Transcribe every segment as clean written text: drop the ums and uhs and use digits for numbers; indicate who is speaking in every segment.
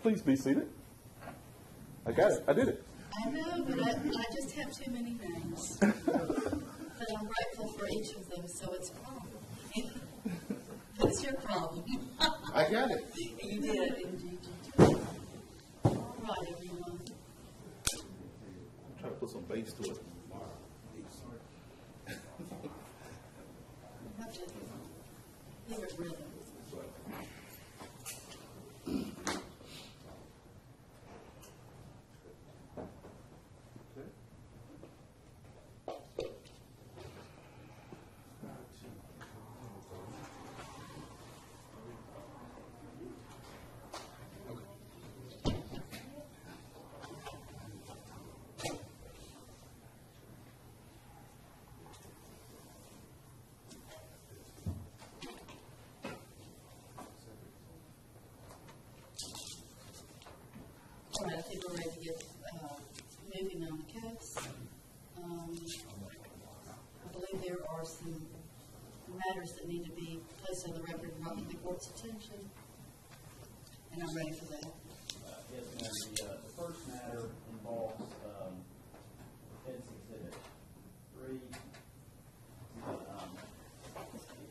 Speaker 1: Please be seated. I got it. I did it.
Speaker 2: I know, but I just have too many names. But I'm grateful for each of them, so it's a problem. What's your problem?
Speaker 3: I got it.
Speaker 2: You did, indeed. All right, everyone.
Speaker 1: I'm trying to put some bass to it.
Speaker 2: Give it rhythm. All right, I think we're ready to get moving on the case. I believe there are some matters that need to be placed on the record and brought to the court's attention, and I'm ready for that.
Speaker 4: Yes, ma'am. The first matter involves Defense Exhibit 3.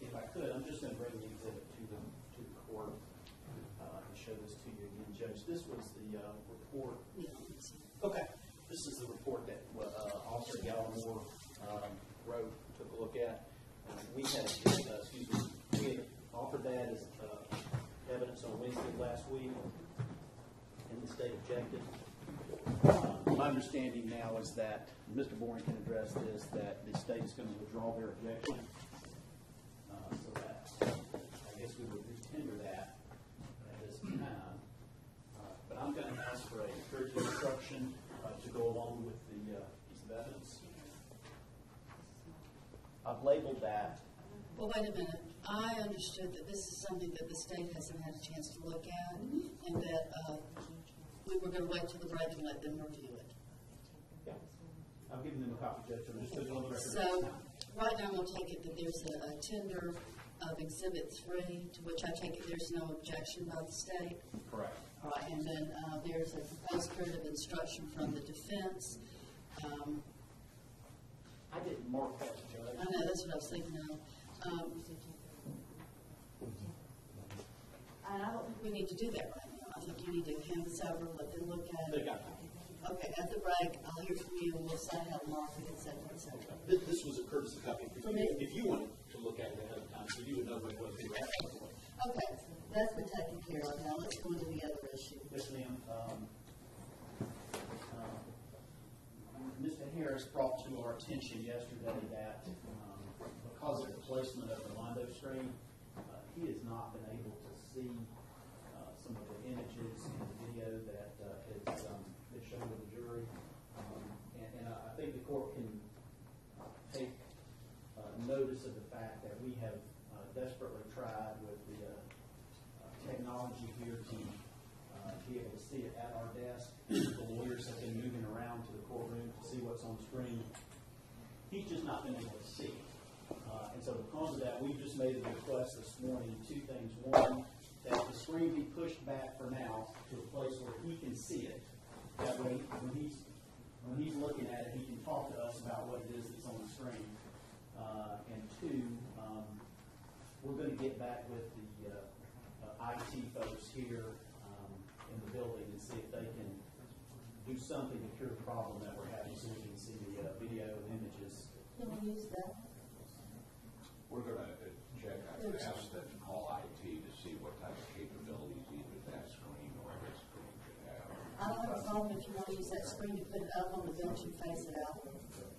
Speaker 4: If I could, I'm just going to bring the exhibit to the court and show this to you again, Judge. This was the report. Okay. This is the report that Officer Gallimore wrote, took a look at. We had offered that as evidence on Wednesday of last week, and the state objected. My understanding now is that Mr. Boring can address this, that the state is going to withdraw their objection. So that I guess we would retender that at this time. But I'm going to ask for a encouraging instruction to go along with the piece of evidence. I've labeled that.
Speaker 2: Well, wait a minute. I understood that this is something that the state hasn't had a chance to look at, and that we were going to wait till the break and let them review it.
Speaker 4: Yeah. I've given them a copy, Judge. I'm just putting it on the record.
Speaker 2: So, right now I'm going to take it that there's a tender of Exhibit 3, to which I take it there's no objection by the state.
Speaker 4: Correct.
Speaker 2: All right, and then there's a proposed period of instruction from the defense.
Speaker 4: I didn't mark that, Judge.
Speaker 2: I know, that's what I was thinking of. And I don't think we need to do that right now. I think you need to hand this over, let them look at it. Okay, at the break, I'll hear from you, and we'll decide how to mark it, et cetera, et cetera.
Speaker 4: This was a courtesy copy for me. If you wanted to look at it ahead of time, so you would know what to do.
Speaker 2: Okay, that's been taken care of. Now let's go into the other issue.
Speaker 4: Yes, ma'am. Mr. Harris brought to our attention yesterday that because of the placement of the Londo screen, he has not been able to see some of the images and the video that has been shown to the jury. And I think the court can take notice of the fact that we have desperately tried with the technology here to be able to see it at our desk. The lawyers have been moving around to the courtroom to see what's on the screen. He's just not been able to see it. And so because of that, we've just made a request this morning, two things. One, that the screen be pushed back for now to a place where he can see it. That way, when he's looking at it, he can talk to us about what it is that's on the screen. And two, we're going to get back with the IT folks here in the building and see if they can do something to cure the problem that we're having so we can see the video and images.
Speaker 2: Can we use that?
Speaker 3: We're going to check. I asked them to call IT to see what type of capabilities either that screen or this screen could have.
Speaker 2: I don't have a problem if you want to use that screen to put it up on the bench and face it out.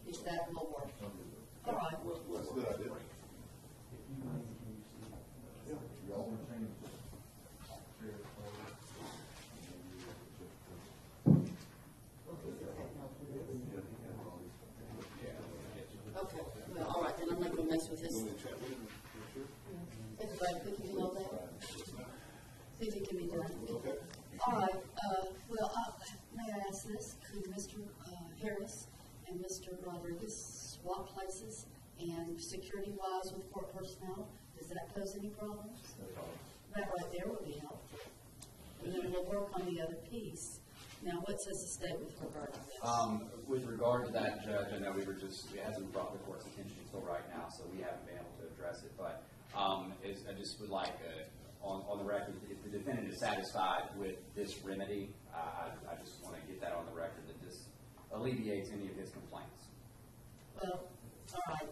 Speaker 2: If that will work. All right.
Speaker 3: What's a good idea?
Speaker 2: Okay. Well, all right, then I'm not going to mess with his. Everybody, we can do all that. See if it can be done.
Speaker 3: Okay.
Speaker 2: All right. May I ask this? Could Mr. Harris and Mr. Rodriguez swap places and security-wise with court personnel? Does that pose any problems? That right there would be helpful. and then we'll work on the other piece. Now, what says the state with regard to this?
Speaker 5: With regard to that, Judge, I know it hasn't brought the court's attention until right now, so we haven't been able to address it. But I just would like, on the record, if the defendant is satisfied with this remedy, I just want to get that on the record that this alleviates any of his complaints.
Speaker 2: Well, all right.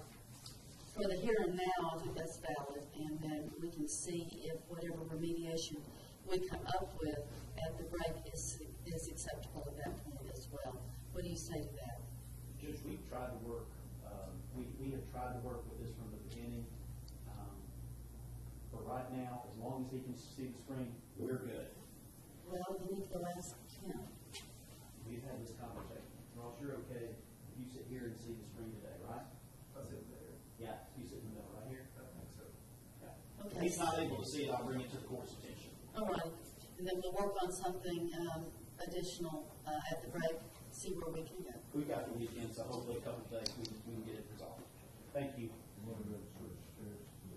Speaker 2: For the here and now, I think that's valid, and then we can see if whatever remediation we come up with at the break is acceptable at that point as well. What do you say to that?
Speaker 4: Judge, we've tried to work, we have tried to work with this from the beginning. But right now, as long as he can see the screen, we're good.
Speaker 2: Well, you need to go ask him.
Speaker 4: We've had this conversation. Ross, you're okay if you sit here and see the screen today, right?
Speaker 6: I sit there.
Speaker 4: Yeah, you sit in the middle right here.
Speaker 6: I think so.
Speaker 4: Yeah.
Speaker 2: Okay.
Speaker 4: If he's not able to see it, I'll bring it to the court's attention.
Speaker 2: All right. And then we'll work on something additional at the break, see where we can go.
Speaker 4: We've got the weekend, so hopefully a couple of days we can get it resolved. Thank you.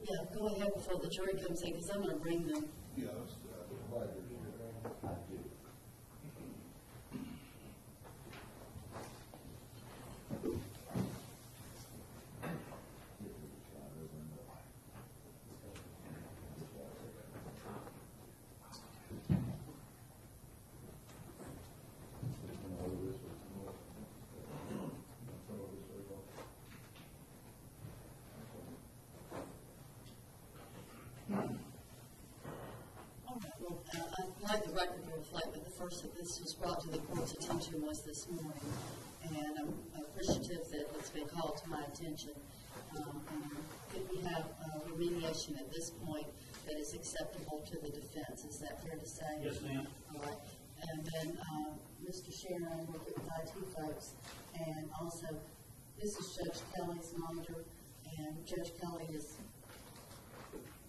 Speaker 2: Yeah, go ahead before the jury comes in, because I'm going to bring them.
Speaker 1: Yeah,
Speaker 3: I do.
Speaker 2: I'd like the record to reflect that the first that this was brought to the court's attention was this morning, and I'm appreciative that it's been called to my attention. Could we have remediation at this point that is acceptable to the defense? Is that fair to say?
Speaker 4: Yes, ma'am.
Speaker 2: All right. And then Mr. Sharon worked with IT folks, and also this is Judge Kelly's monitor, and Judge Kelly is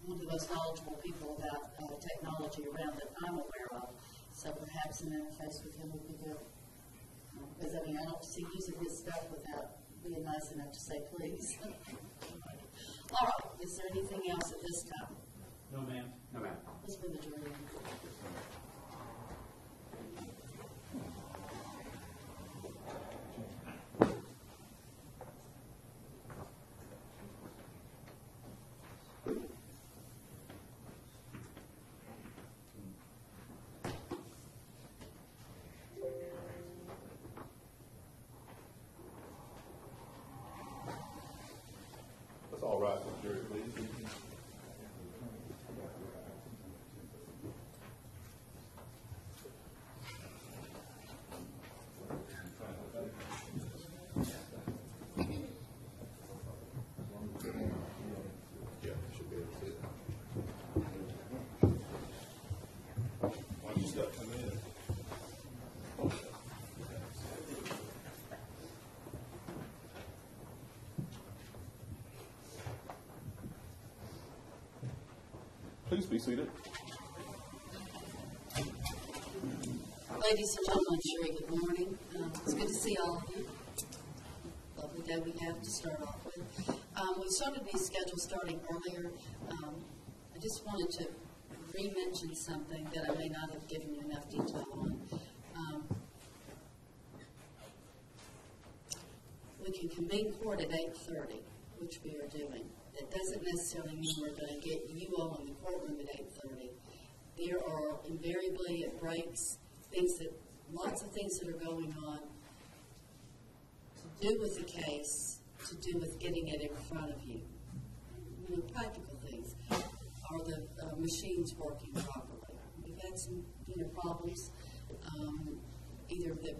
Speaker 2: one of the most knowledgeable people about technology around that I'm aware of. So perhaps an interface with him would be good. Because, I mean, I don't see using his stuff without being nice enough to say please. All right. Is there anything else at this time?
Speaker 4: No, ma'am.
Speaker 5: No, ma'am.
Speaker 2: Let's bring the jury in.
Speaker 1: that's all right with the jury, please. Yeah, should be able to see it. Why don't you step come in? Please be seated.
Speaker 2: Ladies and gentlemen, Sherry, good morning. It's good to see all of you. Lovely day we have to start off with. We started these schedules starting earlier. I just wanted to re-mention something that I may not have given you enough detail on. We can convene court at 8:30, which we are doing. That doesn't necessarily mean we're going to get you all in the courtroom at 8:30. There are invariably at breaks lots of things that are going on to do with the case, to do with getting it in front of you. You know, practical things. Are the machines working properly? We've had some, problems. Either the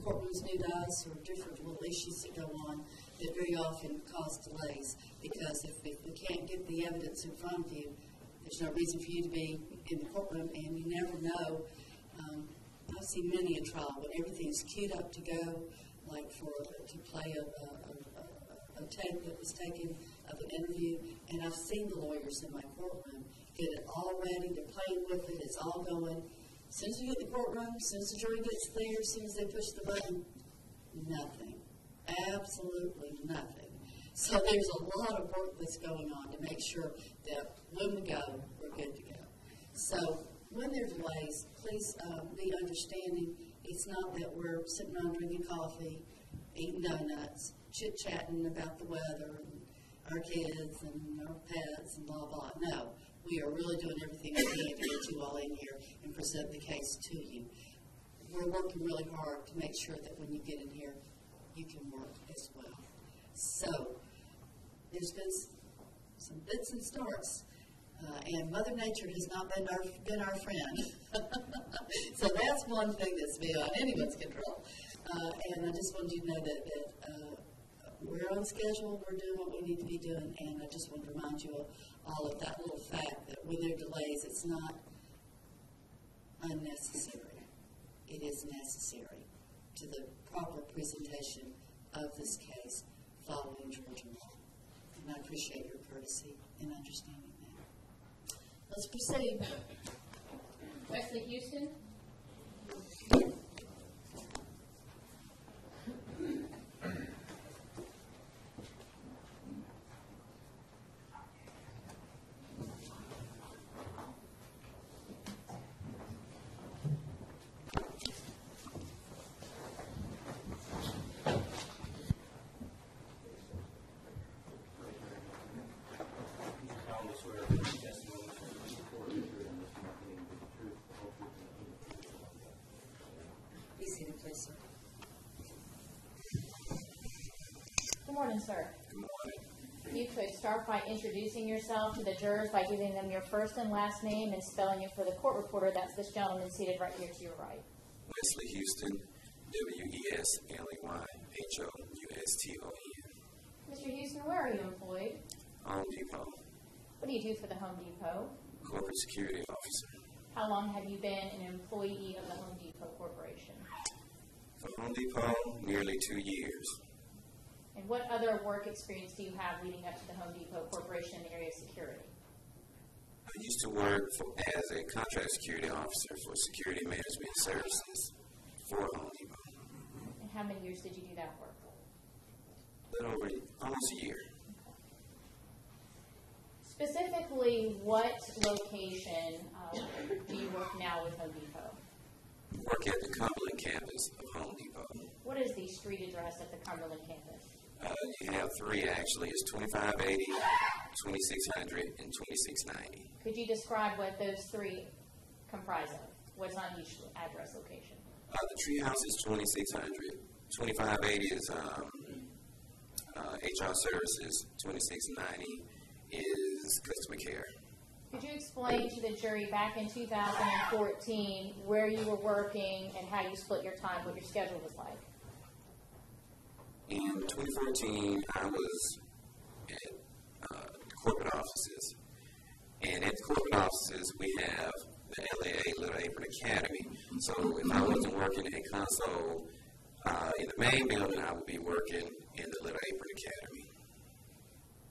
Speaker 2: courtroom's new to us or different little issues that go on that very often cause delays, because if we can't get the evidence in front of you, there's no reason for you to be in the courtroom, and you never know. I've seen many a trial when everything's queued up to go, like to play a tape that was taken of an interview, and I've seen the lawyers in my courtroom get it all ready, they're playing with it, it's all going. As soon as we get the courtroom, as soon as the jury gets there, as soon as they push the button, nothing. Absolutely nothing. So there's a lot of work that's going on to make sure that when we go, we're good to go. So when there are delays, please be understanding. It's not that we're sitting around drinking coffee, eating donuts, chit-chatting about the weather and our kids and our pets and blah, blah. No, we are really doing everything we can to get you all in here and present the case to you. We're working really hard to make sure that when you get in here, you can work as well. So, there's been some bits and starts. And Mother Nature has not been our friend. So that's one thing that's beyond anyone's control. And I just wanted you to know that we're on schedule, we're doing what we need to be doing, and I just want to remind you all of that little fact that when there are delays, it's not unnecessary. It is necessary to the proper presentation of this case following Georgia law. And I appreciate your courtesy in understanding that. Let's proceed.
Speaker 6: Wesley Houston. Good morning, sir.
Speaker 7: Good morning.
Speaker 6: If you could start by introducing yourself to the jurors by giving them your first and last name and spelling it for the court reporter. That's this gentleman seated right here to your right.
Speaker 7: Wesley Houston, WesleyHouston.
Speaker 6: Mr. Houston, where are you employed?
Speaker 7: Home Depot,
Speaker 6: What do you do for the Home Depot?
Speaker 7: Corporate Security Officer.
Speaker 6: How long have you been an employee of the Home Depot Corporation?
Speaker 7: For Home Depot, nearly 2 years.
Speaker 6: And what other work experience do you have leading up to the Home Depot Corporation in the area of security?
Speaker 7: I used to work as a contract security officer for security management services for Home Depot.
Speaker 6: And how many years did you do that work for?
Speaker 7: A little over almost a year.
Speaker 6: Specifically, what location do you work now with Home Depot?
Speaker 7: I work at the Cumberland campus of Home Depot.
Speaker 6: What is the street address at the Cumberland campus?
Speaker 7: You have three actually. It's 2580, 2600, and 2690.
Speaker 6: Could you describe what those three comprise of? What's on each address location?
Speaker 7: The treehouse is 2600. 2580 is HR services. 2690 is customer care.
Speaker 6: Could you explain to the jury back in 2014 where you were working and how you split your time, what your schedule was like?
Speaker 7: In 2014, I was at corporate offices. And at the corporate offices, we have the LAA Little Apron Academy. So if I wasn't working in console in the main building, I would be working in the Little Apron Academy.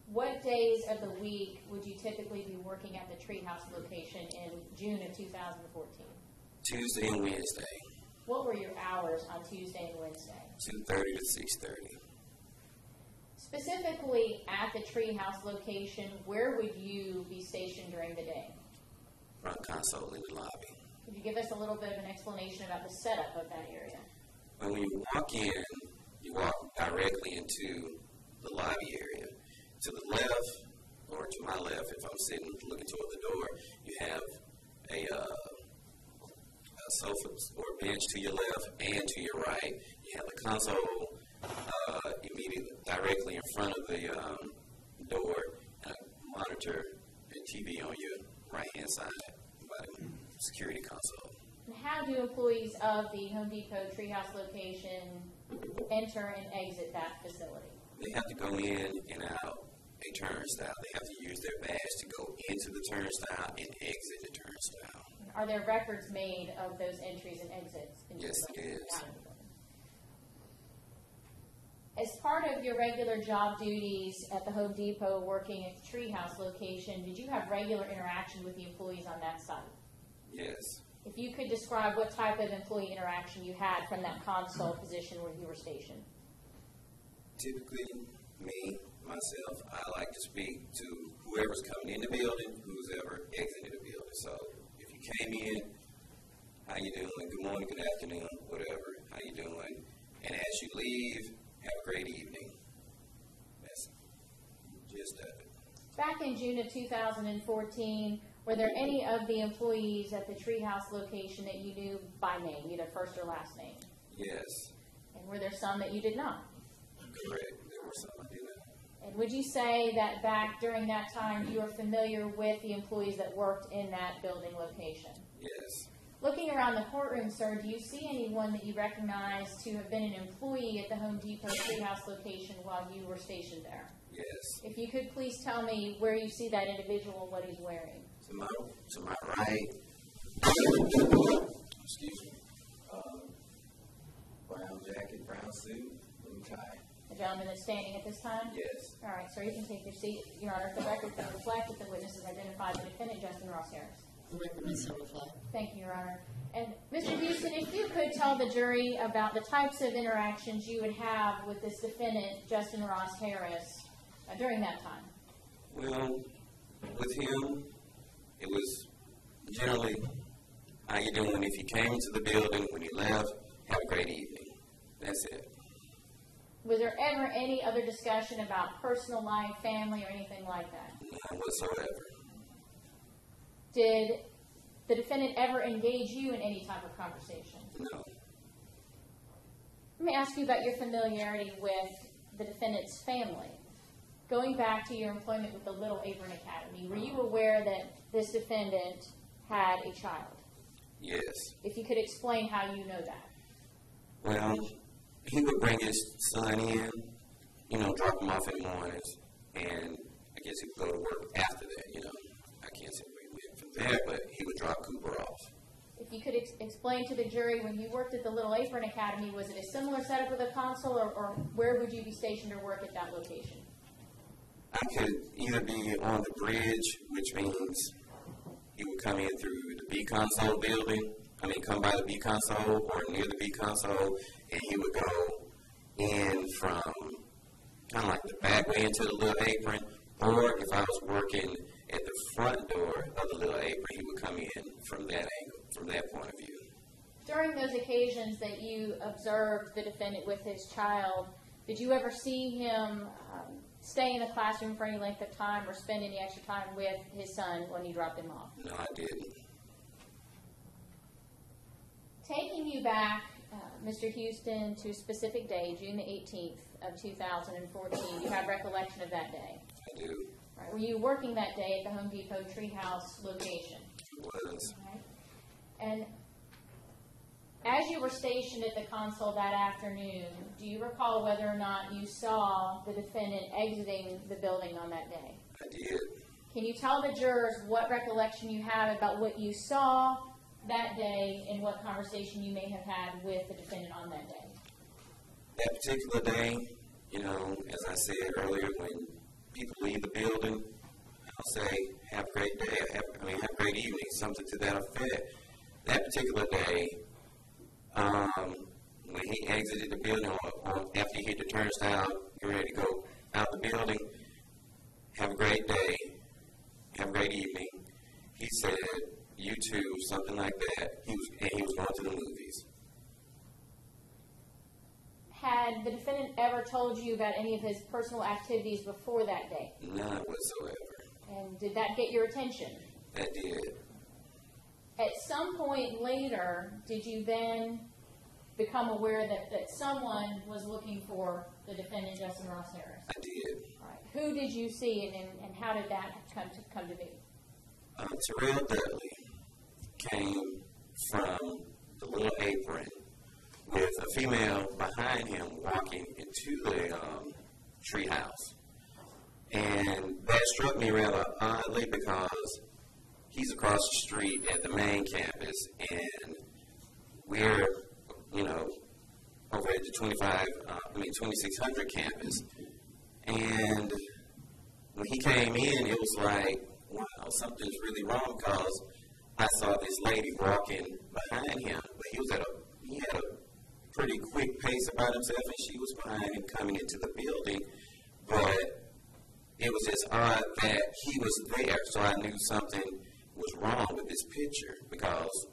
Speaker 6: What days of the week would you typically be working at the Treehouse location in June of 2014?
Speaker 7: Tuesday and Wednesday.
Speaker 6: What were your hours on Tuesday and Wednesday?
Speaker 7: 2:30 to 6:30.
Speaker 6: Specifically at the Treehouse location, where would you be stationed during the day?
Speaker 7: Front console in the lobby.
Speaker 6: Could you give us a little bit of an explanation about the setup of that area?
Speaker 7: When you walk in, you walk directly into the lobby area. To the left, or to my left, if I'm sitting looking toward the door, you have a sofa or bench to your left and to your right. You have the console immediately directly in front of the door, and a monitor and TV on your right-hand side by the security console.
Speaker 6: And how do employees of the Home Depot Treehouse location enter and exit that facility?
Speaker 7: They have to go in and out a turnstile. They have to use their badge to go into the turnstile and exit the turnstile.
Speaker 6: Are there records made of those entries and exits?
Speaker 7: Yes, it is.
Speaker 6: As part of your regular job duties at the Home Depot working at the Treehouse location, did you have regular interaction with the employees on that site?
Speaker 7: Yes.
Speaker 6: If you could describe what type of employee interaction you had from that console position where you were stationed.
Speaker 7: Typically, me, myself, I like to speak to whoever's coming in the building, who's ever exiting the building. So if you came in, how you doing? Good morning, good afternoon, whatever. How you doing? And as you leave, have a great evening. That's just that.
Speaker 6: Back in June of 2014, were there any of the employees at the Treehouse location that you knew by name, either first or last name?
Speaker 7: Yes.
Speaker 6: And were there some that you did not?
Speaker 7: Correct. There were some I did not.
Speaker 6: And would you say that back during that time you were familiar with the employees that worked in that building location?
Speaker 7: Yes.
Speaker 6: Looking around the courtroom, sir, do you see anyone that you recognize to have been an employee at the Home Depot Treehouse location while you were stationed there?
Speaker 7: Yes.
Speaker 6: If you could please tell me where you see that individual and what he's wearing.
Speaker 7: To my right, excuse me, brown jacket, brown suit, blue tie.
Speaker 6: The gentleman that's standing at this time?
Speaker 7: Yes.
Speaker 6: All right, sir, you can take your seat. Your Honor, if the record can reflect that the witness has identified the defendant, Justin Ross Harris.
Speaker 2: The record is so reflect.
Speaker 6: Thank you, Your Honor. And Mr. Houston, if you could tell the jury about the types of interactions you would have with this defendant, Justin Ross Harris, during that time.
Speaker 7: Well, with him, it was generally, how you doing? If you came into the building, when you left, have a great evening. That's it.
Speaker 6: Was there ever any other discussion about personal life, family, or anything like that?
Speaker 7: None whatsoever.
Speaker 6: Did the defendant ever engage you in any type of conversation?
Speaker 7: No.
Speaker 6: Let me ask you about your familiarity with the defendant's family. Going back to your employment with the Little Apron Academy, were you aware that this defendant had a child?
Speaker 7: Yes.
Speaker 6: If you could explain how you know that.
Speaker 7: Well, he would bring his son in, drop him off in the mornings, and I guess he would go to work after that, I can't say where he went from there, but he would drop Cooper off.
Speaker 6: If you could explain to the jury, when you worked at the Little Apron Academy, was it a similar setup with a console, or where would you be stationed or work at that location?
Speaker 7: I could either be on the bridge, which means he would come in through the B console building, come by the B console or near the B console, and he would go in from kind of like the back way into the Little Apron, or if I was working at the front door of the Little Apron, he would come in from that angle, from that point of view.
Speaker 6: During those occasions that you observed the defendant with his child, did you ever see him stay in the classroom for any length of time or spend any extra time with his son when he dropped him off?
Speaker 7: No, I didn't.
Speaker 6: Taking you back, Mr. Houston, to a specific day, June the 18th of 2014, you have recollection of that day?
Speaker 7: I do.
Speaker 6: Right. Were you working that day at the Home Depot Treehouse location?
Speaker 7: It was.
Speaker 6: Okay. And as you were stationed at the console that afternoon, do you recall whether or not you saw the defendant exiting the building on that day?
Speaker 7: I did.
Speaker 6: Can you tell the jurors what recollection you have about what you saw that day and what conversation you may have had with the defendant on that day?
Speaker 7: That particular day, as I said earlier, when people leave the building, I'll say, have a great day, have a great evening, something to that effect. That particular day, when he exited the building, or after he hit the turnstile, get ready to go out the building, have a great day, have a great evening. He said, you too, something like that. He was going to the movies.
Speaker 6: Had the defendant ever told you about any of his personal activities before that day?
Speaker 7: None whatsoever.
Speaker 6: And did that get your attention?
Speaker 7: That did.
Speaker 6: At some point later, did you then become aware that someone was looking for the defendant, Justin Ross Harris?
Speaker 7: I did.
Speaker 6: All right. Who did you see, and how did that come to be?
Speaker 7: Terrell Dudley came from the Little Apron with a female behind him walking into the treehouse. And that struck me rather oddly because he's across the street at the main campus, and we're, over at the 2600 campus. And when he came in, it was like, wow, something's really wrong, because I saw this lady walking behind him, but he had a pretty quick pace about himself, and she was behind him coming into the building, but it was just odd that he was there, so I knew something was wrong with this picture because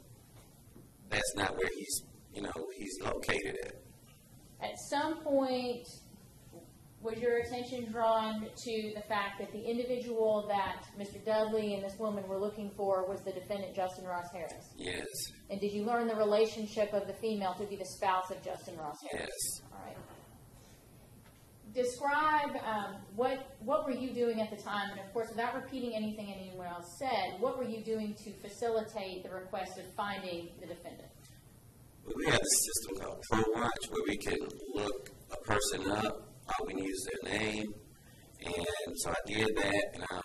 Speaker 7: that's not where he's located at.
Speaker 6: At some point, was your attention drawn to the fact that the individual that Mr. Dudley and this woman were looking for was the defendant, Justin Ross Harris?
Speaker 7: Yes.
Speaker 6: And did you learn the relationship of the female to be the spouse of Justin Ross Harris?
Speaker 7: Yes.
Speaker 6: All right. Describe what were you doing at the time, and of course, without repeating anything anyone else said, what were you doing to facilitate the request of finding the defendant?
Speaker 7: Well, we have this system called ProWatch where we can look a person up. All we need is their name, and so I did that, and I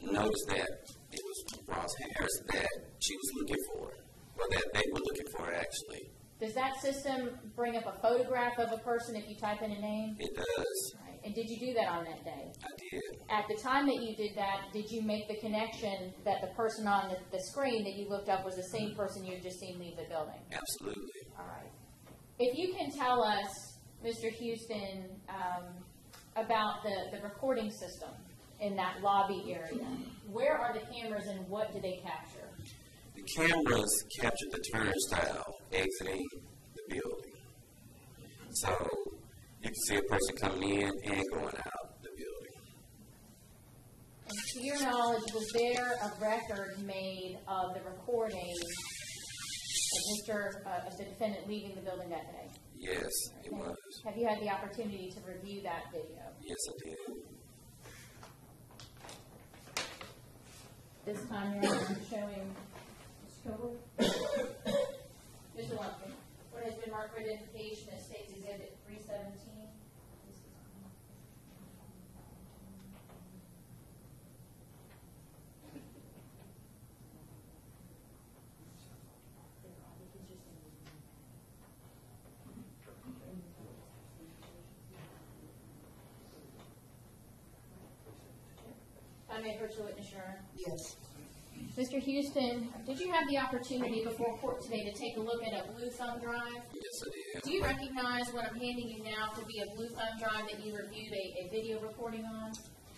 Speaker 7: noticed that it was Ross Harris that she was looking for, or that they were looking for, actually.
Speaker 6: Does that system bring up a photograph of a person if you type in a name?
Speaker 7: It does.
Speaker 6: Right. And did you do that on that day?
Speaker 7: I did.
Speaker 6: At the time that you did that, did you make the connection that the person on the screen that you looked up was the same person you had just seen leave the building?
Speaker 7: Absolutely.
Speaker 6: All right. If you can tell us, Mr. Houston, about the recording system in that lobby area. Where are the cameras and what do they capture?
Speaker 7: The cameras captured the turnstile exiting the building. So you can see a person coming in and going out the building.
Speaker 6: And to your knowledge, was there a record made of the recording of the defendant leaving the building that day?
Speaker 7: Yes, it was.
Speaker 6: Have you had the opportunity to review that video?
Speaker 7: Yes, I did.
Speaker 6: This time you're showing Mr. Coble. Mr. Lumpkin, what has been marked for identification as states Exhibit 317? I may approach the witness, Your Honor.
Speaker 2: Yes.
Speaker 6: Mr. Houston, did you have the opportunity before court today to take a look at a blue thumb drive?
Speaker 7: Yes, I did.
Speaker 6: Do you recognize what I'm handing you now to be a blue thumb drive that you reviewed a video recording on?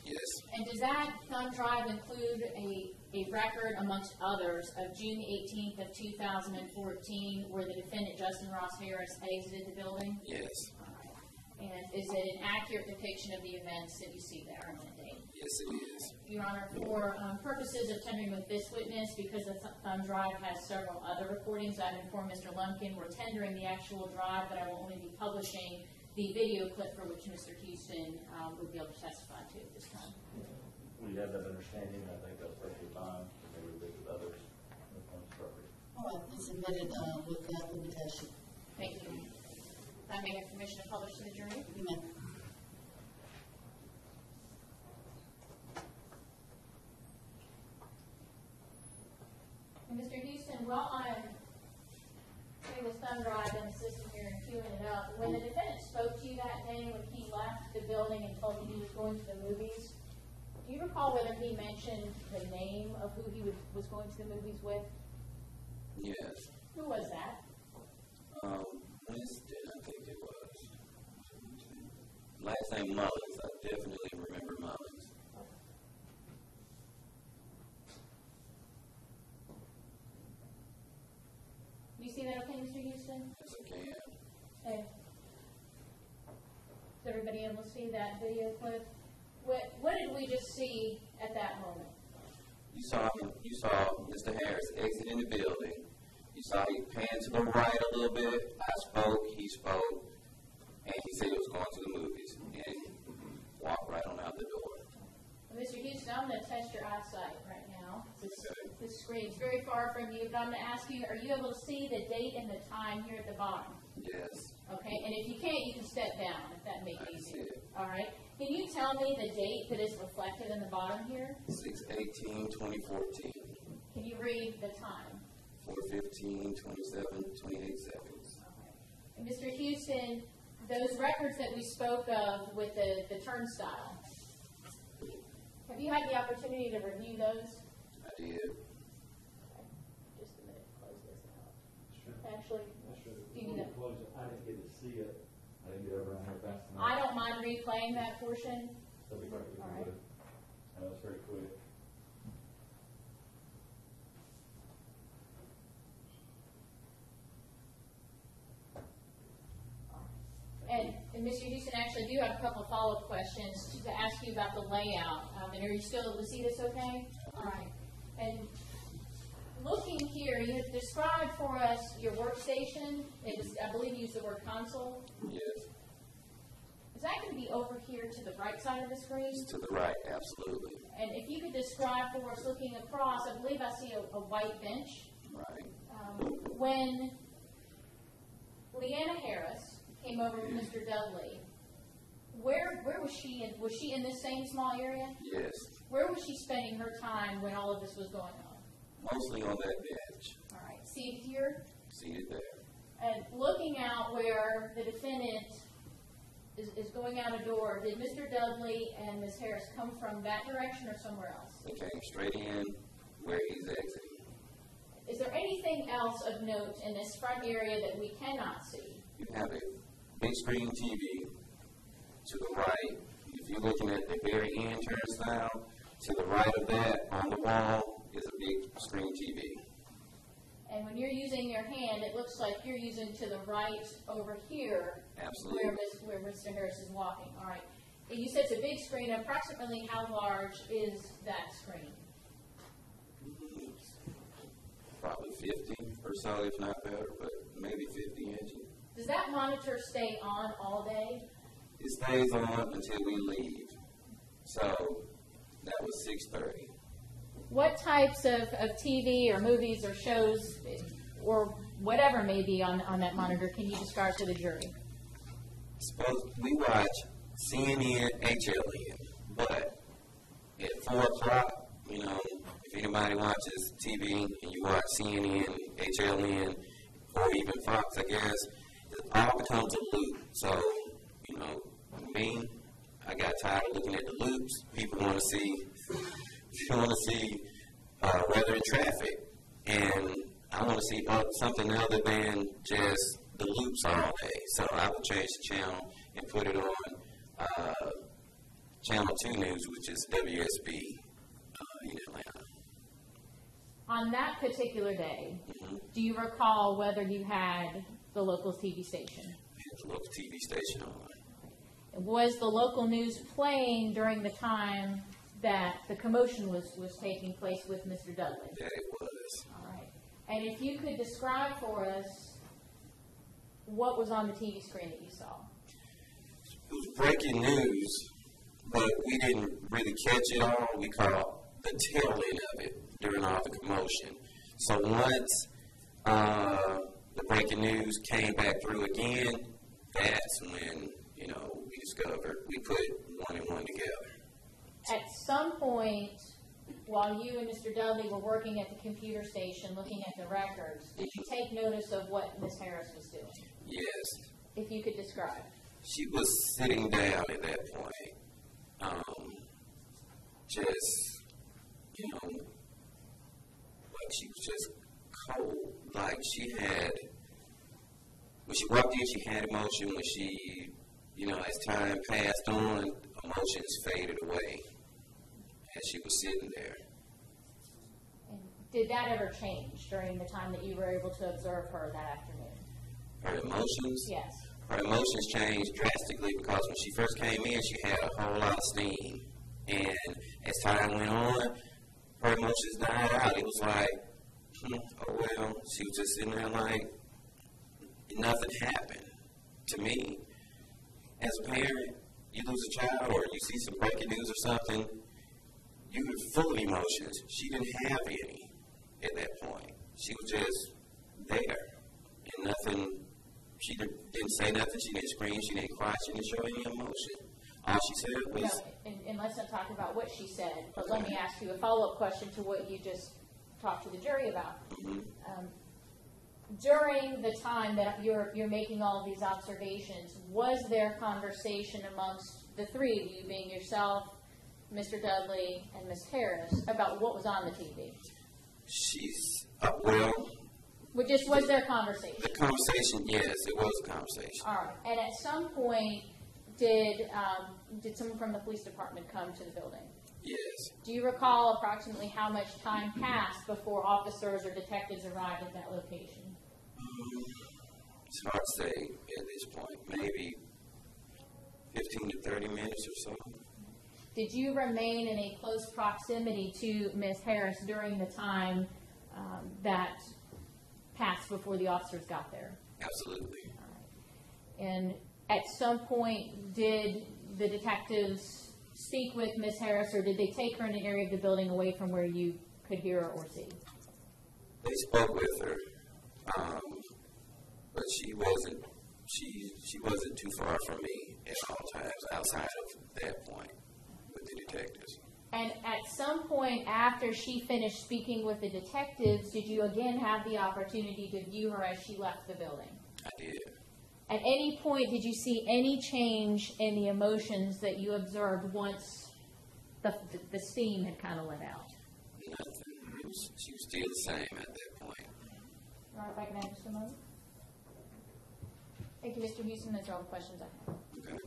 Speaker 7: Yes.
Speaker 6: And does that thumb drive include a record, amongst others, of June 18th of 2014 where the defendant, Justin Ross Harris, exited the building?
Speaker 7: Yes.
Speaker 6: All right. And is it an accurate depiction of the events that you see there on that date?
Speaker 7: Yes, it is.
Speaker 6: Your Honor, for purposes of tendering with this witness, because the thumb drive has several other recordings, I've informed Mr. Lumpkin we're tendering the actual drive, but I will only be publishing the video clip for which Mr. Houston would be able to testify to at this time.
Speaker 8: We have that understanding. I think that's perfectly fine. Maybe with others, that's appropriate.
Speaker 2: All right, let's submit it with that limitation.
Speaker 6: Thank you. I may have permission to publish to the jury.
Speaker 2: You may.
Speaker 6: And Mr. Houston, while I'm putting this thumb drive in the system here and queuing it up, when the defendant spoke to you that day when he left the building and told you he was going to the movies, do you recall whether he mentioned the name of who he was going to the movies with?
Speaker 7: Yes.
Speaker 6: Who was that?
Speaker 7: Winston, I think it was. Last name Mullins. I definitely remember Mullins.
Speaker 6: Do you see that okay, Mr. Houston?
Speaker 7: Yes, I can.
Speaker 6: Okay. Is everybody able to see that video clip? What did we just see at that moment?
Speaker 7: You saw Mr. Harris exiting the building. You saw he panned to the right a little bit. I spoke, he spoke, and he said he was going to the movies and walked right on out the door.
Speaker 6: Well, Mr. Houston, I'm going to test your eyesight right now. This screen's very far from you, but I'm going to ask you, are you able to see the date and the time here at the bottom?
Speaker 7: Yes.
Speaker 6: Okay, and if you can't, you can step down if that makes it easier.
Speaker 7: it.
Speaker 6: All right. Can you tell me the date that is reflected in the bottom here?
Speaker 7: 6/18/2014.
Speaker 6: Can you read the time?
Speaker 7: 4:15, 27, 28 seconds.
Speaker 6: And Mr. Houston, those records that we spoke of with the turnstile, have you had the opportunity to review those?
Speaker 7: I did.
Speaker 6: Okay. Just a minute to close this out. Actually, you need to.
Speaker 8: Close it. I didn't get to see it. I didn't get over on here fast enough.
Speaker 6: I don't mind replaying that portion.
Speaker 8: That'd be great if you
Speaker 6: All right.
Speaker 8: would. That was very quick.
Speaker 6: And Mr. Houston, actually, I do have a couple of follow-up questions to ask you about the layout. And are you still able to see this okay? All right. And looking here, you have described for us your workstation. It was, I believe you used the word console.
Speaker 7: Yes.
Speaker 6: Is that going to be over here to the right side of the screen?
Speaker 7: It's to the right, absolutely.
Speaker 6: And if you could describe for us, looking across, I believe I see a white bench.
Speaker 7: Right.
Speaker 6: When Leanna Harris came over with Mr. Dudley, where was she in? Was she in this same small area?
Speaker 7: Yes.
Speaker 6: Where was she spending her time when all of this was going on?
Speaker 7: Mostly on that bench.
Speaker 6: All right. Seated here?
Speaker 7: Seated there.
Speaker 6: And looking out where the defendant is going out a door, did Mr. Dudley and Ms. Harris come from that direction or somewhere else?
Speaker 7: They came straight in where he's exiting.
Speaker 6: Is there anything else of note in this front area that we cannot see?
Speaker 7: You have a big screen TV to the right. If you're looking at the very end turnstile, to the right of that on the wall is a big screen TV.
Speaker 6: And when you're using your hand, it looks like you're using to the right over here.
Speaker 7: Absolutely.
Speaker 6: Where Mr. Harris is walking. All right. And you said it's a big screen. Approximately how large is that screen?
Speaker 7: Probably 50 or so, if not better, but maybe 50 inches.
Speaker 6: Does that monitor stay on all day?
Speaker 7: It stays on until we leave. So that was 6:30.
Speaker 6: What types of TV or movies or shows or whatever may be on that monitor can you describe to the jury?
Speaker 7: Suppose we watch CNN, HLN, but at 4 o'clock, if anybody watches TV and you watch CNN, HLN, or even Fox, I guess, it all becomes a loop. So, I got tired of looking at the loops. People want to see weather and traffic, and I want to see something other than just the loops all day. So I would change the channel and put it on Channel 2 News, which is WSB in Atlanta.
Speaker 6: On that particular day, do you recall whether you had the local TV station?
Speaker 7: We had the local TV station on.
Speaker 6: Was the local news playing during the time that the commotion was taking place with Mr. Dudley?
Speaker 7: That it was.
Speaker 6: All right. And if you could describe for us what was on the TV screen that you saw?
Speaker 7: It was breaking news, but we didn't really catch it all. We caught the tail end of it during all the commotion. So once the breaking news came back through again, that's when, we discovered, we put one and one together.
Speaker 6: At some point, while you and Mr. Dudley were working at the computer station looking at the records, did you take notice of what Ms. Harris was doing?
Speaker 7: Yes.
Speaker 6: If you could describe.
Speaker 7: She was sitting down at that point. Just, like she was just cold. Like when she walked in, she had emotion. When she, as time passed on, emotions faded away as she was sitting there.
Speaker 6: And did that ever change during the time that you were able to observe her that afternoon?
Speaker 7: Her emotions?
Speaker 6: Yes.
Speaker 7: Her emotions changed drastically because when she first came in, she had a whole lot of steam. And as time went on, her emotions died out. It was like, oh well, she was just sitting there like nothing happened. To me, as a parent, you lose a child or you see some breaking news or something, you were full of emotions. She didn't have any at that point. She was just there. And nothing, she didn't say nothing, she didn't scream, she didn't cry, she didn't show any emotion. All she said was...
Speaker 6: No, and let's not talk about what she said, but let me ask you a follow-up question to what you just talked to the jury about. During the time that you're making all of these observations, was there conversation amongst the three of you, being yourself, Mr. Dudley, and Ms. Harris, about what was on the TV? Was there a conversation?
Speaker 7: The conversation, yes, it was a conversation.
Speaker 6: All right. And at some point, did someone from the police department come to the building?
Speaker 7: Yes.
Speaker 6: Do you recall approximately how much time passed before officers or detectives arrived at that location?
Speaker 7: It's hard to say at this point. Maybe 15 to 30 minutes or so.
Speaker 6: Did you remain in a close proximity to Ms. Harris during the time that passed before the officers got there?
Speaker 7: Absolutely.
Speaker 6: And at some point, did the detectives speak with Ms. Harris, or did they take her in an area of the building away from where you could hear her or see?
Speaker 7: They spoke with her, but she wasn't too far from me at all times outside of that point with the detectives.
Speaker 6: And at some point after she finished speaking with the detectives, did you again have the opportunity to view her as she left the building?
Speaker 7: I did.
Speaker 6: At any point, did you see any change in the emotions that you observed once the steam had kind of let out?
Speaker 7: Nothing. She was still the same at that point.
Speaker 6: All right, if I can have just a moment. Thank you, Mr. Houston. Those are all the questions I have.
Speaker 7: Okay.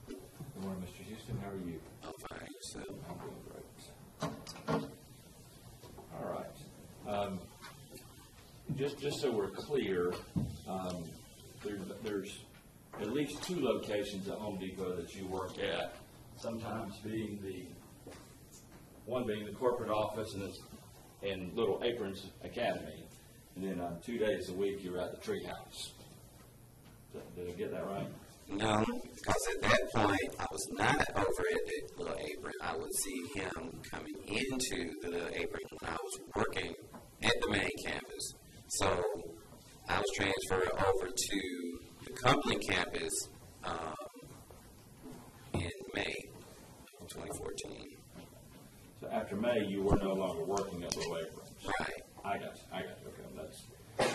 Speaker 3: Good morning, Mr. Houston. How are you?
Speaker 7: I'm fine. So,
Speaker 3: I'm doing great. All right. Just so we're clear, there's at least 2 locations at Home Depot that you work at. Sometimes one being the corporate office and Little Aprons Academy, and then 2 days a week you're at the Treehouse. Did I get that right?
Speaker 7: no, because at that point I was not over at the Little Apron. I would see him coming into the Little Apron when I was working at the main campus. So I was transferred over to the Cumberland campus in May of 2014.
Speaker 3: So after May, you were no longer working at Little Aprons.
Speaker 7: Right.
Speaker 3: I got you. Okay,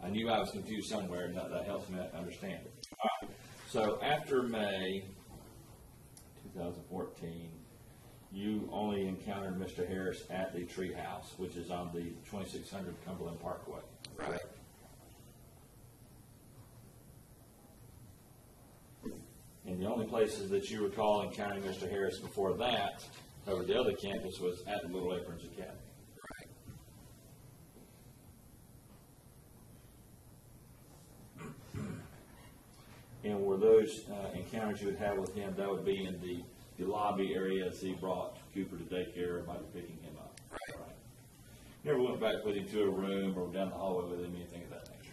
Speaker 3: I knew I was confused somewhere, and that helps me understand it. All right. So after May 2014, you only encountered Mr. Harris at the Treehouse, which is on the 2600 Cumberland Parkway.
Speaker 7: Right.
Speaker 3: And the only places that you recall encountering Mr. Harris before that, over the other campus, was at the Little Aprons Academy. And were those encounters you would have with him, that would be in the lobby area as he brought Cooper to daycare, might be picking him up?
Speaker 7: Right.
Speaker 3: Never went back with him to a room or down the hallway with him, anything of that nature?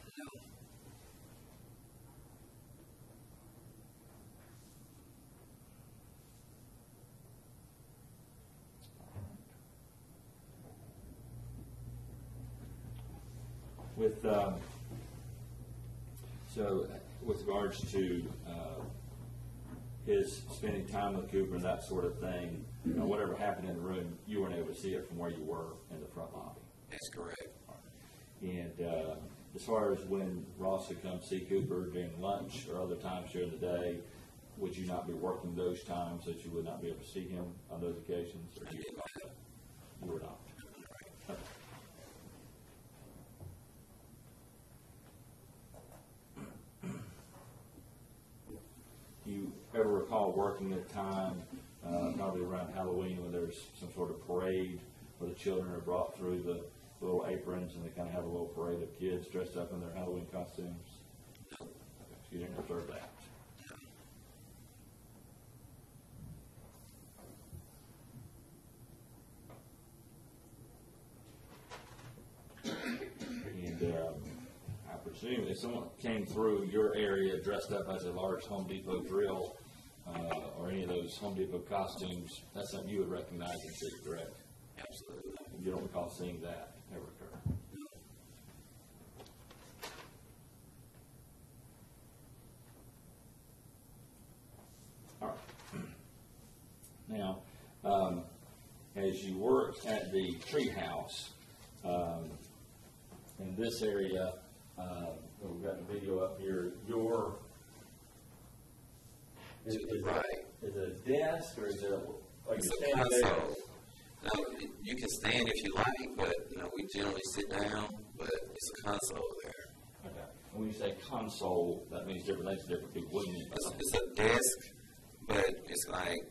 Speaker 3: No. With regards to his spending time with Cooper and that sort of thing, whatever happened in the room, you weren't able to see it from where you were in the front lobby.
Speaker 7: That's correct.
Speaker 3: And as far as when Ross would come see Cooper during lunch or other times during the day, would you not be working those times that you would not be able to see him on those occasions? Or you were not? Okay. You ever recall working at a time, probably around Halloween, when there's some sort of parade where the children are brought through the Little Aprons and they kind of have a little parade of kids dressed up in their Halloween costumes? Okay, so you didn't observe that. And I presume if someone came through your area dressed up as a large Home Depot drill or any of those Home Depot costumes, that's something you would recognize and see, correct?
Speaker 7: Absolutely.
Speaker 3: You don't recall seeing that ever occur? All right. Now, as you work at the Treehouse in this area, we've got the video up here. Is it a desk or is it like
Speaker 7: It's
Speaker 3: you're
Speaker 7: a
Speaker 3: standing there?
Speaker 7: console. No, you can stand if you like, but we generally sit down. But it's a console there.
Speaker 3: Okay. And when you say console, that means different things to different people. What do you mean by that?
Speaker 7: It's a desk, but it's like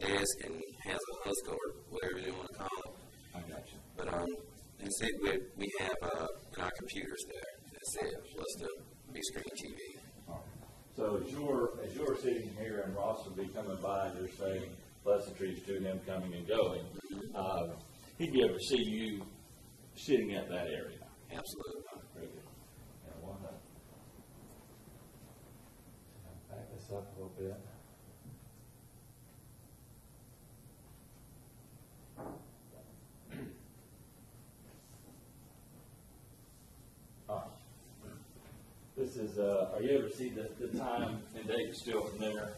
Speaker 7: a desk and has a husk or whatever you want to call it.
Speaker 3: I got you.
Speaker 7: But And said we have in our computers there. That's it. Plus the big screen TV.
Speaker 3: All right. So as you're sitting here and Ross would be coming by and you're saying pleasantries to him coming and going, he'd be able to see you sitting at that area.
Speaker 7: Absolutely.
Speaker 3: Very good. And I want to back this up a little bit. All right. This is, are you able to see the time and date still from there?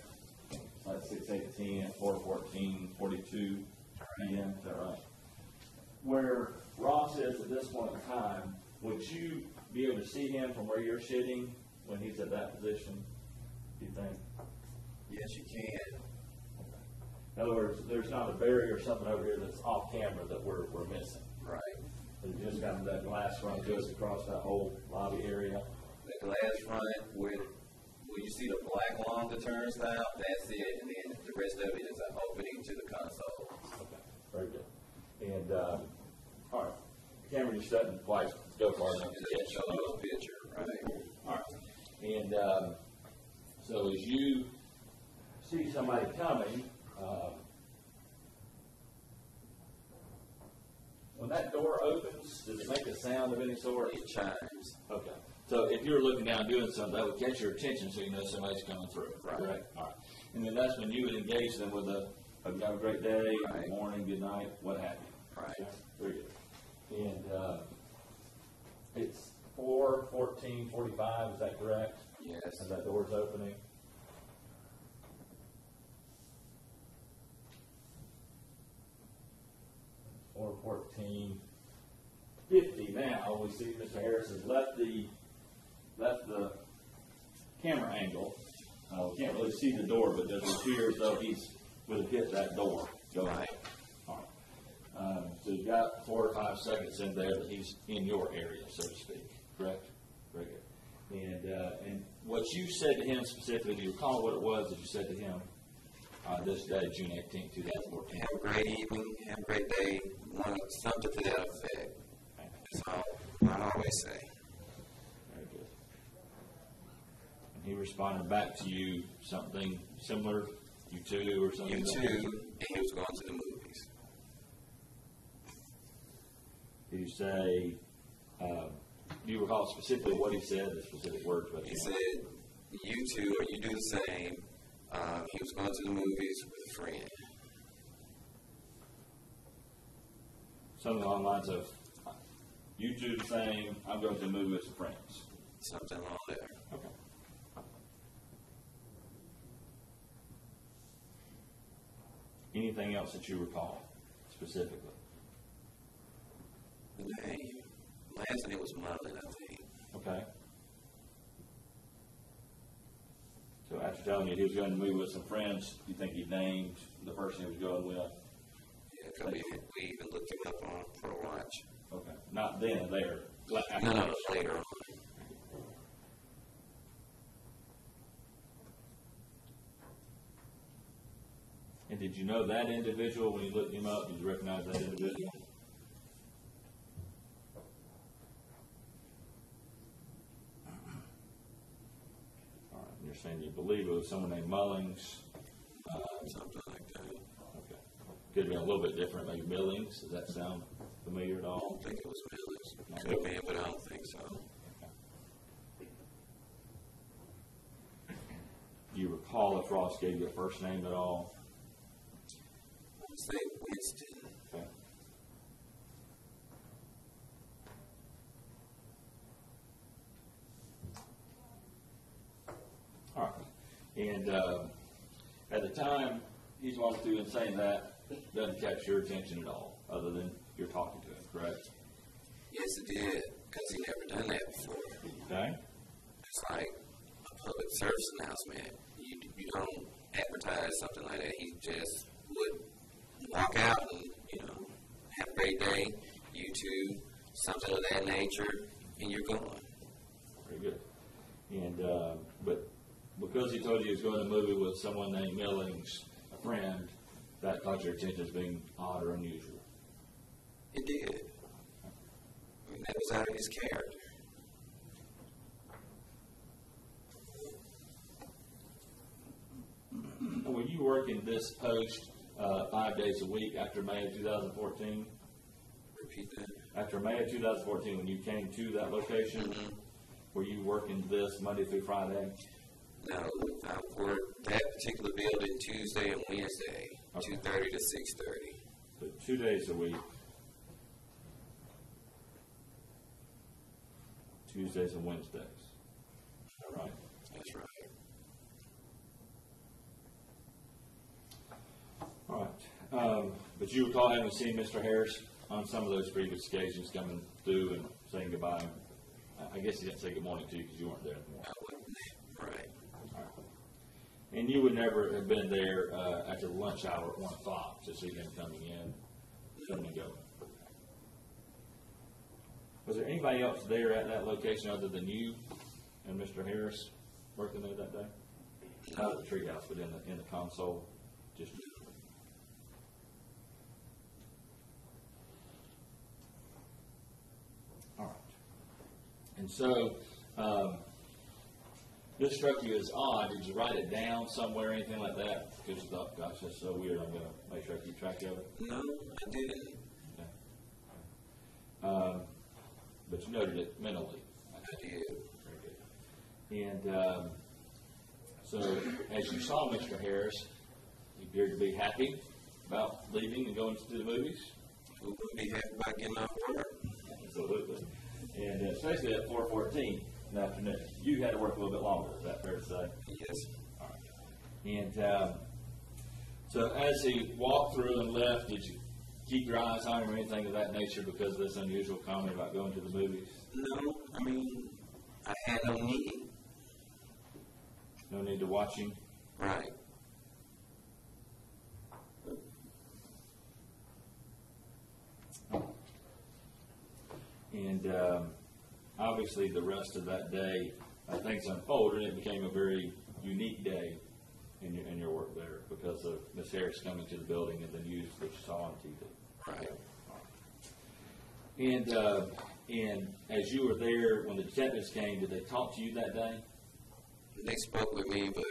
Speaker 3: Like 6:18, 4:14, 42 p.m. Is that right? Where Ross is at this point in time, would you be able to see him from where you're sitting when he's at that position, do you think?
Speaker 7: Yes, you can.
Speaker 3: In other words, there's not a barrier or something over here that's off camera that we're missing.
Speaker 7: Right.
Speaker 3: It's just got that glass front goes across that whole lobby area.
Speaker 7: The glass front where you see the black lawn that turns out, that's it, and then the rest of it is an opening to the console.
Speaker 3: Okay, very good. And, all right, the camera just doesn't quite go far enough to
Speaker 7: It's a little picture, right?
Speaker 3: All right. And so as you see somebody coming, when that door opens, does it make a sound of any sort?
Speaker 7: It chimes.
Speaker 3: Okay. So if you're looking down doing something, that would catch your attention so you know somebody's coming through.
Speaker 7: Right.
Speaker 3: Correct? All right. And then that's when you would engage them with have a great day,
Speaker 7: Right.
Speaker 3: good morning, good night, what have you.
Speaker 7: Right.
Speaker 3: Okay? Very good. And it's 4:14:45, is that correct?
Speaker 7: Yes.
Speaker 3: As that door's opening? Or 14:50 now. We see Mr. Harris has left the camera angle. We can't really see the door, but it does appear as though he's would have hit that door. Go ahead. All right. So you've got 4 or 5 seconds in there that he's in your area, so to speak. Correct? Very good. And what you said to him specifically, do you recall what it was that you said to him this day, June 18th, 2014?
Speaker 7: Have a great evening. Have a great day. Something to that effect. That's all I always say.
Speaker 3: Very good. And he responded back to you something similar, you too, or something?
Speaker 7: You too, and he was going to the movies.
Speaker 3: Did you say, do you recall specifically what he said, the specific words?
Speaker 7: He said, you too, or you do the same. He was going to the movies with a friend.
Speaker 3: Something along the lines of, you do the same, I'm going to the movie with some friends.
Speaker 7: Something along there.
Speaker 3: Okay. Anything else that you recall specifically?
Speaker 7: The name. Last name was Marlon, I think.
Speaker 3: Okay. So after telling you he was going to the movie with some friends, you think he named the person he was going with?
Speaker 7: Yeah, because we even looked him up on Pro Watch.
Speaker 3: Okay. Not then, later.
Speaker 7: No, later on.
Speaker 3: And did you know that individual when you looked him up? Did you recognize that individual? All right. You're saying you believe it was someone named Mullings?
Speaker 7: Something like that.
Speaker 3: Okay. Could have been a little bit different, maybe Millings. Does that sound familiar at
Speaker 7: I
Speaker 3: all?
Speaker 7: don't think it was Millis. Could have been, but I don't think so.
Speaker 3: Do you recall if Ross gave you a first name at all?
Speaker 7: I would say Winston.
Speaker 3: Okay. All right. And at the time he's walking through and saying that, doesn't catch your attention at all, other than you're talking to him, correct?
Speaker 7: Yes, it did, because he never done that before.
Speaker 3: Okay.
Speaker 7: It's like a public service announcement. You don't advertise something like that. He just would walk out and, have a great day, you too, something of that nature, and you're gone.
Speaker 3: Very good. And but because he told you he was going to a movie with someone named Millings, a friend, that caught your attention as being odd or unusual.
Speaker 7: It did. And that was out of his character.
Speaker 3: Were you working this post 5 days a week after May of 2014?
Speaker 7: Repeat that.
Speaker 3: After May of 2014, when you came to that location, were you working this Monday through Friday?
Speaker 7: No, I worked that particular building Tuesday and Wednesday, 2:30 to 6:30.
Speaker 3: So 2 days a week. Tuesdays and Wednesdays. All right.
Speaker 7: That's right.
Speaker 3: All right. But you recall having seen Mr. Harris on some of those previous occasions coming through and saying goodbye. I guess he didn't say good morning to you because you weren't there anymore.
Speaker 7: Right.
Speaker 3: All right. And you would never have been there after the lunch hour at 1 o'clock to see him coming in, coming and going. Was there anybody else there at that location other than you and Mr. Harris working there that day? Not at the treehouse, but in the console, just. All right. And so, this struck you as odd. Did you write it down somewhere, anything like that? Because you thought, gosh, that's so weird. I'm going to make sure I keep track of it.
Speaker 7: No, I didn't.
Speaker 3: Okay. But you noted it mentally.
Speaker 7: I did.
Speaker 3: Very good. And so, as you saw Mr. Harris, he appeared to be happy about leaving and going to the movies.
Speaker 7: Who would be happy about getting off work?
Speaker 3: Absolutely. And especially at 4:14 in the afternoon. You had to work a little bit longer, is that fair to say?
Speaker 7: Yes.
Speaker 3: All right. And so as he walked through and left, did you keep your eyes on him or anything of that nature because of this unusual comment about going to the movies?
Speaker 7: No, I mean, I had no need.
Speaker 3: No need to watch him?
Speaker 7: Right.
Speaker 3: And obviously the rest of that day, things unfolded and it became a very unique day in your work there because of Ms. Harris coming to the building and the news that you saw on TV.
Speaker 7: Right.
Speaker 3: And as you were there, when the detectives came, did they talk to you that day?
Speaker 7: They spoke with me, but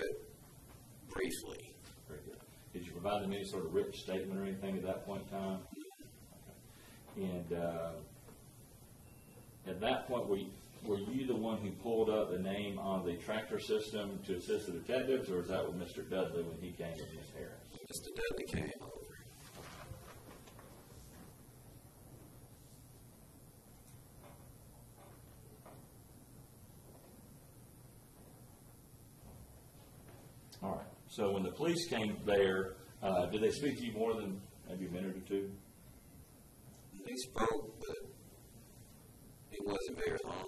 Speaker 7: briefly.
Speaker 3: Very good. Did you provide them any sort of written statement or anything at that point in time? Okay. And at that point, were you the one who pulled up the name on the tractor system to assist the detectives, or was that with Mr. Dudley when he came with Ms. Harris?
Speaker 7: Mr. Dudley came over.
Speaker 3: All right. So when the police came there, did they speak to you more than maybe a minute or two?
Speaker 7: They spoke, but it wasn't very long.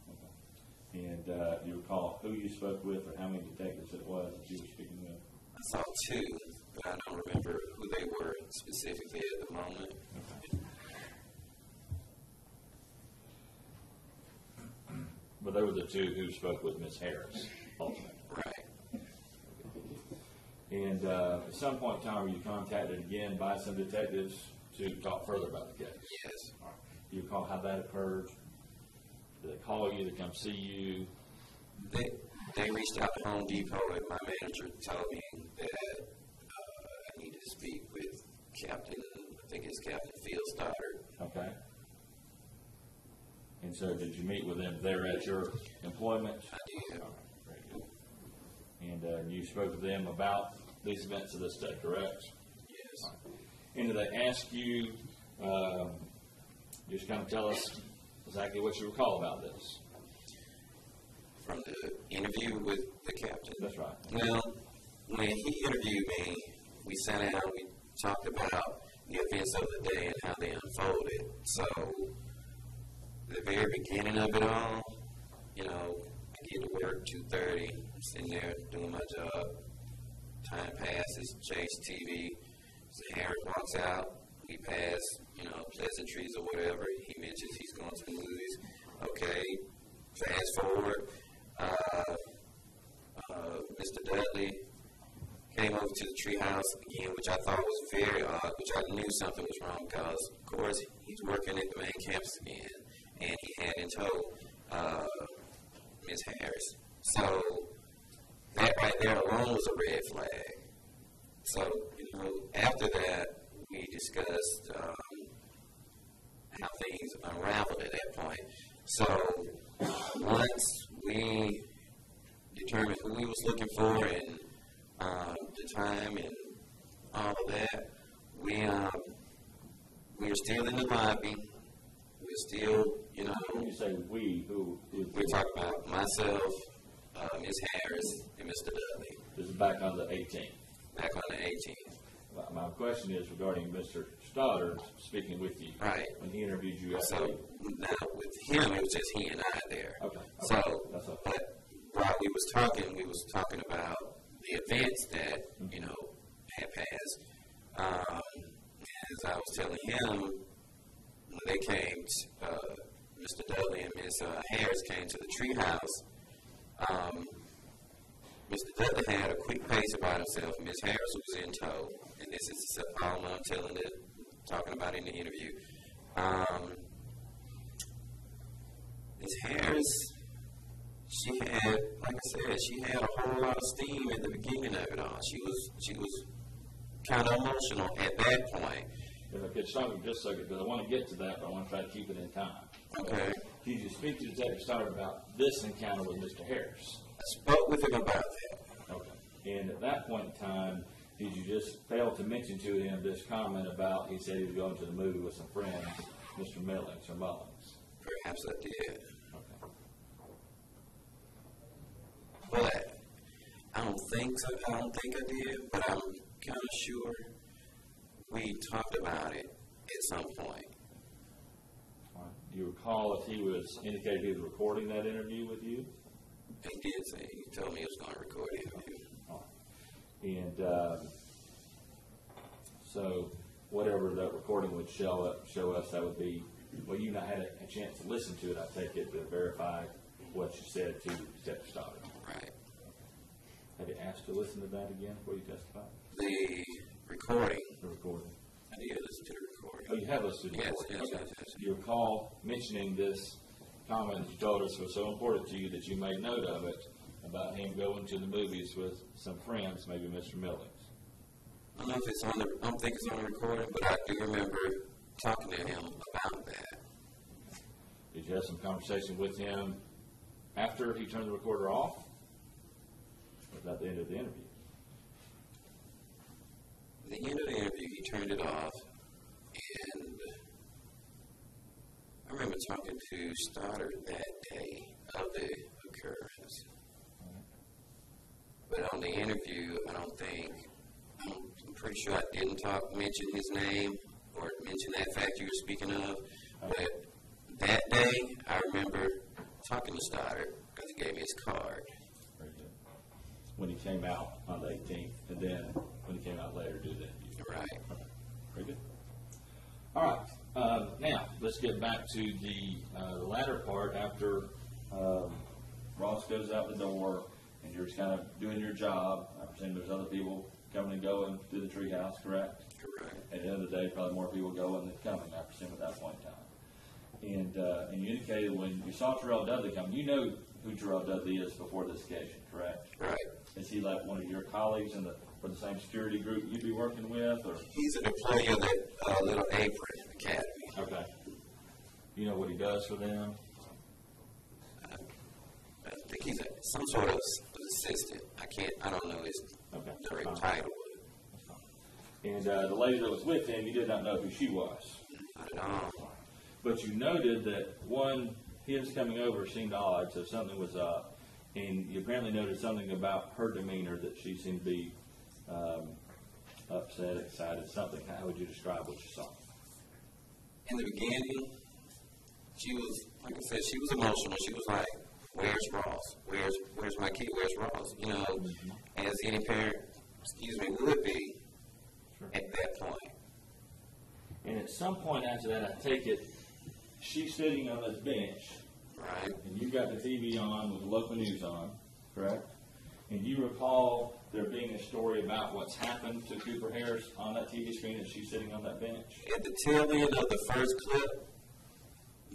Speaker 3: Okay. And do you recall who you spoke with or how many detectives it was that you were speaking with?
Speaker 7: I saw two, but I don't remember who they were specifically at the moment.
Speaker 3: Okay. But they were the two who spoke with Ms. Harris, ultimately.
Speaker 7: Right.
Speaker 3: And at some point in time, were you contacted again by some detectives to talk further about the case?
Speaker 7: Yes.
Speaker 3: All right. Do you recall how that occurred? Did they call you to come see you?
Speaker 7: They reached out to Home Depot, and my manager told me that I needed to speak with Captain, I think it's Captain Fields'
Speaker 3: Okay. And so did you meet with them there at your employment?
Speaker 7: I did.
Speaker 3: All right. Very good. And you spoke with them about these events of this day, correct?
Speaker 7: Yes.
Speaker 3: Right. And did they ask you, just kind of tell us exactly what you recall about this?
Speaker 7: From the interview with the captain?
Speaker 3: That's right.
Speaker 7: Well, when he interviewed me, we sat down, we talked about the events of the day and how they unfolded. So, the very beginning of it all, you know, I get to work 2:30, I'm sitting there doing my job. Time passes, chase TV. So Harris walks out. We pass, you know, pleasantries or whatever. He mentions he's going to the movies. Okay, fast forward. Mr. Dudley came over to the treehouse again, which I thought was very odd, which I knew something was wrong because, of course, he's working at the main campus again. and he had in tow Ms. Harris. So that right there alone was a red flag. So, after that, we discussed how things unraveled at that point. So, once we determined who we was looking for and the time and all of that, we were still in the lobby. We're still,
Speaker 3: When you say we, who?
Speaker 7: We're talking about myself, Ms. Harris, and Mr. Dudley.
Speaker 3: This is back on the 18th.
Speaker 7: Back on the 18th.
Speaker 3: My question is regarding Mr. Stoddard speaking with you.
Speaker 7: Right.
Speaker 3: When he interviewed you.
Speaker 7: So, now with him, it was just he and I there.
Speaker 3: Okay.
Speaker 7: So,
Speaker 3: that's okay.
Speaker 7: but while we was talking about the events that, had passed. As I was telling him, when they came, Mr. Dudley and Ms. Harris came to the treehouse, Mr. Dudley had a quick pace about himself. Ms. Harris was in tow, and this is all I'm talking about in the interview. Ms. Harris, she had, like I said, she had a whole lot of steam at the beginning of it all. She was kind of emotional at that point.
Speaker 3: If I could stop you just a second, because I want to get to that, but I want to try to keep it in time.
Speaker 7: Okay.
Speaker 3: Did you speak to Detective Stoddard about this encounter with Mr. Harris?
Speaker 7: I spoke with him about that.
Speaker 3: Okay. And at that point in time, did you just fail to mention to him this comment about, he said he was going to the movie with some friends, Mr. Millings or Mullins?
Speaker 7: Perhaps I did.
Speaker 3: Okay.
Speaker 7: But I don't think so. I don't think I did, but I'm kind of sure we talked about it at some point.
Speaker 3: All right. Do you recall if he was indicated he was recording that interview with you?
Speaker 7: He did say, he told me he was going to record the interview.
Speaker 3: All right. And so whatever that recording would show us, that would be, well, you not had a chance to listen to it, I take it, to verify what you said to Detective Stoddard.
Speaker 7: Right.
Speaker 3: Have you asked to listen to that again before you testify?
Speaker 7: The recording.
Speaker 3: The recording.
Speaker 7: I did listen to the recording.
Speaker 3: Oh, you have listened to the recording?
Speaker 7: Yes.
Speaker 3: Do you recall mentioning this comment that you told us was so important to you that you made note of it, about him going to the movies with some friends, maybe Mr. Millings?
Speaker 7: I don't know if it's on the, I don't think it's on the recording, but I do remember talking to him about that.
Speaker 3: Did you have some conversation with him after he turned the recorder off? Or was that the end of the interview?
Speaker 7: At the end of the interview, he turned it off, and I remember talking to Stoddard that day of the occurrence. But on the interview, I'm pretty sure I didn't mention his name or mention that fact you were speaking of. But that day, I remember talking to Stoddard because he gave me his card.
Speaker 3: Very good. When he came out on the 18th, and then when he came out later, do that.
Speaker 7: Right.
Speaker 3: Okay. Very good. All right. Now, let's get back to the latter part after Ross goes out the door and you're just kind of doing your job. I presume there's other people coming and going through the treehouse, correct?
Speaker 7: Correct.
Speaker 3: At the end of the day, probably more people going than coming, I presume, at that point in time. And you indicated when you saw Terrell Dudley come, you know who Terrell Dudley is before this occasion, correct?
Speaker 7: Right.
Speaker 3: Is he like one of your colleagues for the same security group you'd be working with? Or?
Speaker 7: He's an employee of that Little Apron Academy.
Speaker 3: Okay. You know what he does for them?
Speaker 7: I think he's some sort of assistant. I don't know his direct title.
Speaker 3: And the lady that was with him, you did not know who she was.
Speaker 7: Not at all.
Speaker 3: But you noted that his coming over seemed odd, so something was up. And you apparently noted something about her demeanor, that she seemed to be upset, excited, something. How would you describe what you saw?
Speaker 7: In the beginning, she was, like I said, she was emotional. She was like, "Where's Ross? Where's my kid? Where's Ross?" As any parent, would be at that point.
Speaker 3: And at some point after that, I take it, she's sitting on this bench.
Speaker 7: Right.
Speaker 3: And you've got the TV on with the local news on, correct? And you recall there being a story about what's happened to Cooper Harris on that TV screen as she's sitting on that bench?
Speaker 7: At the tail end of the first clip,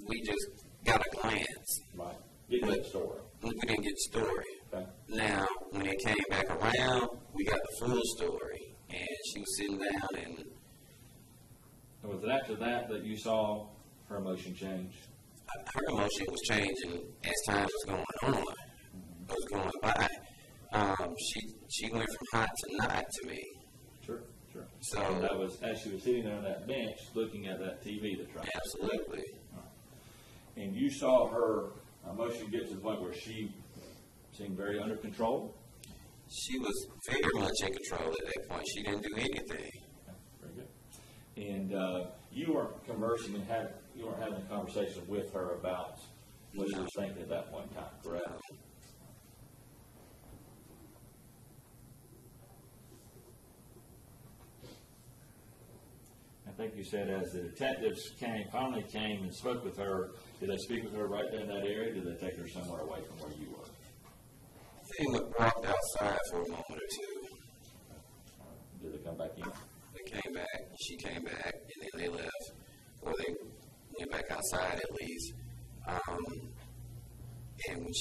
Speaker 7: we just got a glance.
Speaker 3: Right. Get that story.
Speaker 7: We didn't get the story.
Speaker 3: Okay.
Speaker 7: Now, when it came back around, we got the full story. And she was sitting down and
Speaker 3: And was it after that that you saw her emotion change?
Speaker 7: her emotion was changing as time was going on. It was going by. She went from hot to not to me.
Speaker 3: Sure, sure.
Speaker 7: So
Speaker 3: And that was as she was sitting there on that bench looking at that TV that's right.
Speaker 7: absolutely.
Speaker 3: And you saw her emotion get to the point where she seemed very under control?
Speaker 7: She was very much in control at that point. She didn't do anything.
Speaker 3: Very good. And you weren't conversing and you weren't having a conversation with her about what she was thinking at that point in time, correct? I think you said as the detectives finally came and spoke with her, did they speak with her right there in that area? Or did they take her somewhere away from where you were?
Speaker 7: They walked outside for a moment or two.
Speaker 3: Did they come back in?
Speaker 7: They came back, she came back, and then they left. Or they went back outside at least. And when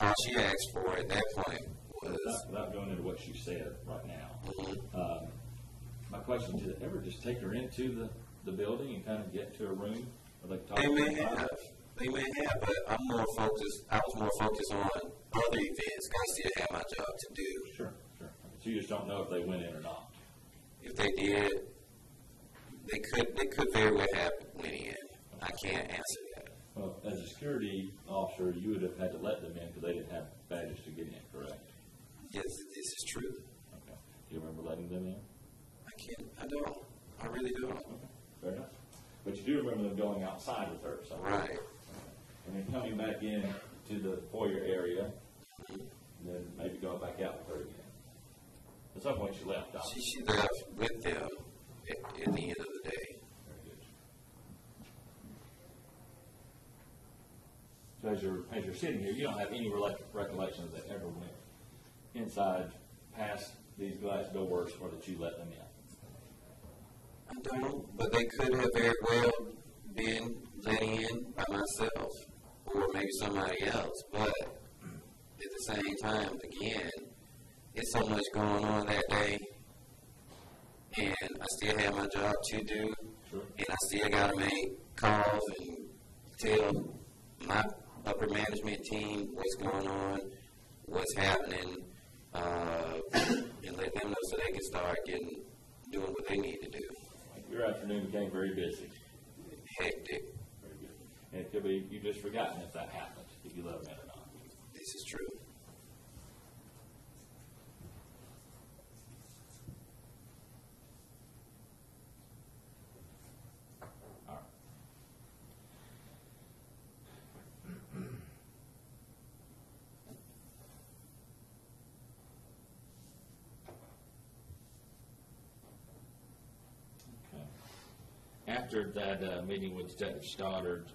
Speaker 7: all she asked for at that point was...
Speaker 3: Without going into what she said right now,
Speaker 7: Mm-hmm.
Speaker 3: My question, did it ever just take her into the building and kind of get to a room? Or they talk
Speaker 7: They may
Speaker 3: about it?
Speaker 7: have. They may have, but I was more focused on other events. I still have my job to do.
Speaker 3: Sure, sure. So you just don't know if they went in or not?
Speaker 7: If they did, they could very well have went in. I can't answer that.
Speaker 3: Well, as a security officer, you would have had to let them in because they didn't have badges to get in, correct?
Speaker 7: Yes, this is true.
Speaker 3: Okay. Do you remember letting them in?
Speaker 7: I don't. I really don't.
Speaker 3: Okay, fair enough. But you do remember them going outside with her, so.
Speaker 7: Right.
Speaker 3: And then coming back in to the foyer area, and then maybe going back out with her again. At some point she left, obviously.
Speaker 7: She left with them at the end of the day.
Speaker 3: Very good. So as you're sitting here, you don't have any recollection of that ever went inside, past these glass doors, or that you let them in?
Speaker 7: I don't, but they could have very well been let in by myself or maybe somebody else. But at the same time, again, it's so much going on that day, and I still have my job to do,
Speaker 3: Sure.
Speaker 7: and I still got to make calls and tell my upper management team what's going on, what's happening, and let them know so they can start doing what they need to do.
Speaker 3: Your afternoon became very busy.
Speaker 7: Hectic.
Speaker 3: Very good. And it could be you just forgotten if that happened, if you let them in or not.
Speaker 7: This is true.
Speaker 3: All right. Okay. After that meeting with Detective Stoddard,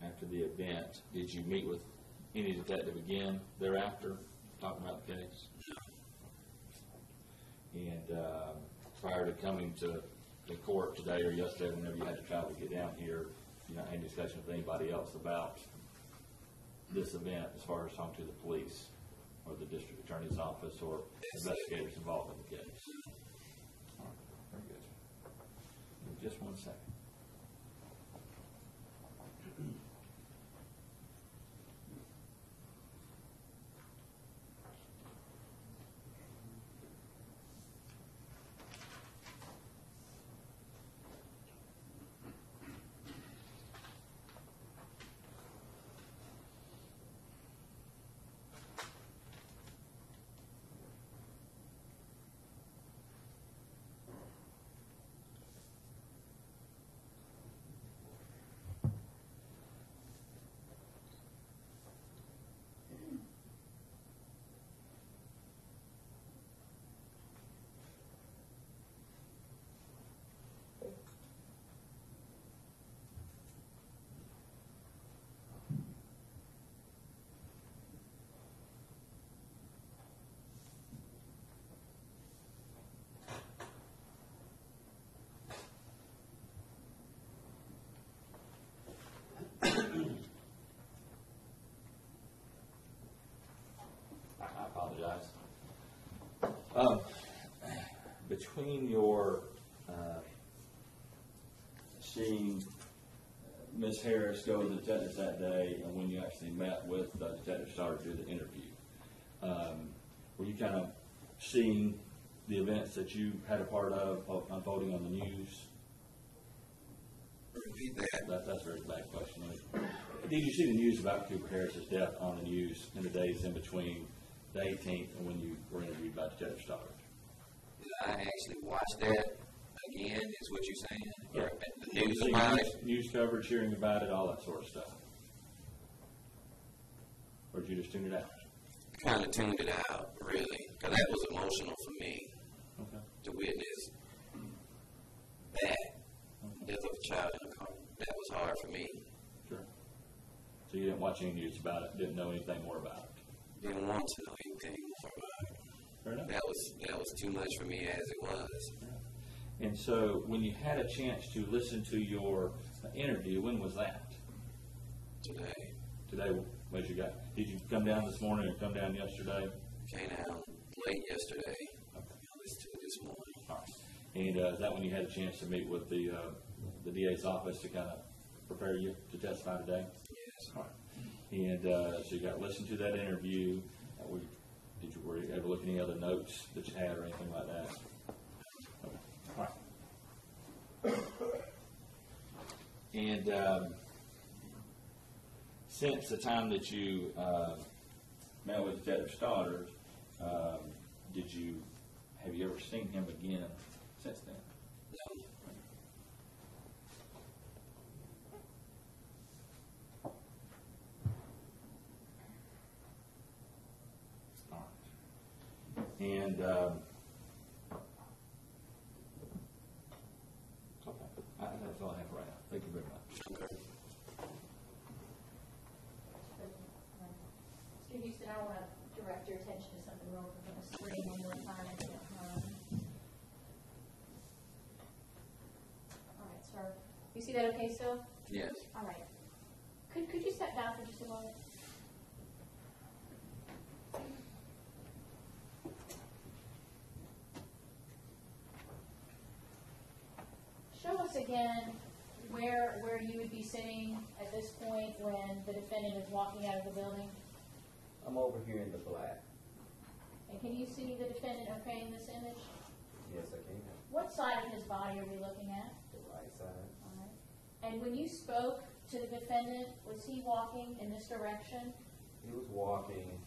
Speaker 3: after the event, did you meet with any detective again thereafter, talking about the case? And prior to coming to the court today or yesterday, whenever you had to travel to get down here, you not had any discussion with anybody else about this event as far as talking to the police or the district attorney's office or investigators involved in the case? All right, very good. Just 1 second. between your seeing Ms. Harris go to the detectives that day and when you actually met with Detective Stoddard to do the interview, were you kind of seeing the events that you had a part of unfolding on the news?
Speaker 7: Repeat that.
Speaker 3: That's a very bad question. Did you see the news about Cooper Harris's death on the news in the days in between the 18th and when you were interviewed by Detective Stoddard?
Speaker 7: Did I actually watch that again, is what you're saying?
Speaker 3: Yeah.
Speaker 7: Or the news about it?
Speaker 3: News coverage, hearing about it, all that sort of stuff. Or did you just tune it out?
Speaker 7: Kind of tuned it out, really, because that was emotional for me
Speaker 3: Okay.
Speaker 7: to witness that death of a child in a car. That was hard for me.
Speaker 3: Sure. So you didn't watch any news about it, didn't know anything more about it?
Speaker 7: Didn't want to know anything more about it.
Speaker 3: Fair enough.
Speaker 7: That was too much for me as it was.
Speaker 3: And so when you had a chance to listen to your interview, when was that?
Speaker 7: Today.
Speaker 3: Today, what you got? Did you come down this morning or come down yesterday?
Speaker 7: Came down late yesterday. I listened to it this morning.
Speaker 3: All right. And is that when you had a chance to meet with the DA's office to kind of prepare you to testify today?
Speaker 7: Yes.
Speaker 3: All right. And so you got to listen to that interview. Were you able to look at any other notes that you had or anything like that? Okay. All right. And since the time that you met with Detective Stoddard, have you ever seen him again since then?
Speaker 7: No.
Speaker 3: All right. And okay, that's all I have right now. Thank you very much.
Speaker 7: Okay.
Speaker 6: Mr. Houston, I want to direct your attention to something real quick on the screen one more time. If you don't mind. All right, sir. You see that okay still?
Speaker 7: Yes.
Speaker 6: All right. Could you step down for just a moment? Show us again where you would be sitting at this point when the defendant is walking out of the building.
Speaker 9: I'm over here in the black.
Speaker 6: And can you see the defendant okay in this image?
Speaker 9: Yes, I can.
Speaker 6: What side of his body are we looking at?
Speaker 9: The right side.
Speaker 6: All right. And when you spoke to the defendant, was he walking in this direction?
Speaker 9: He was walking.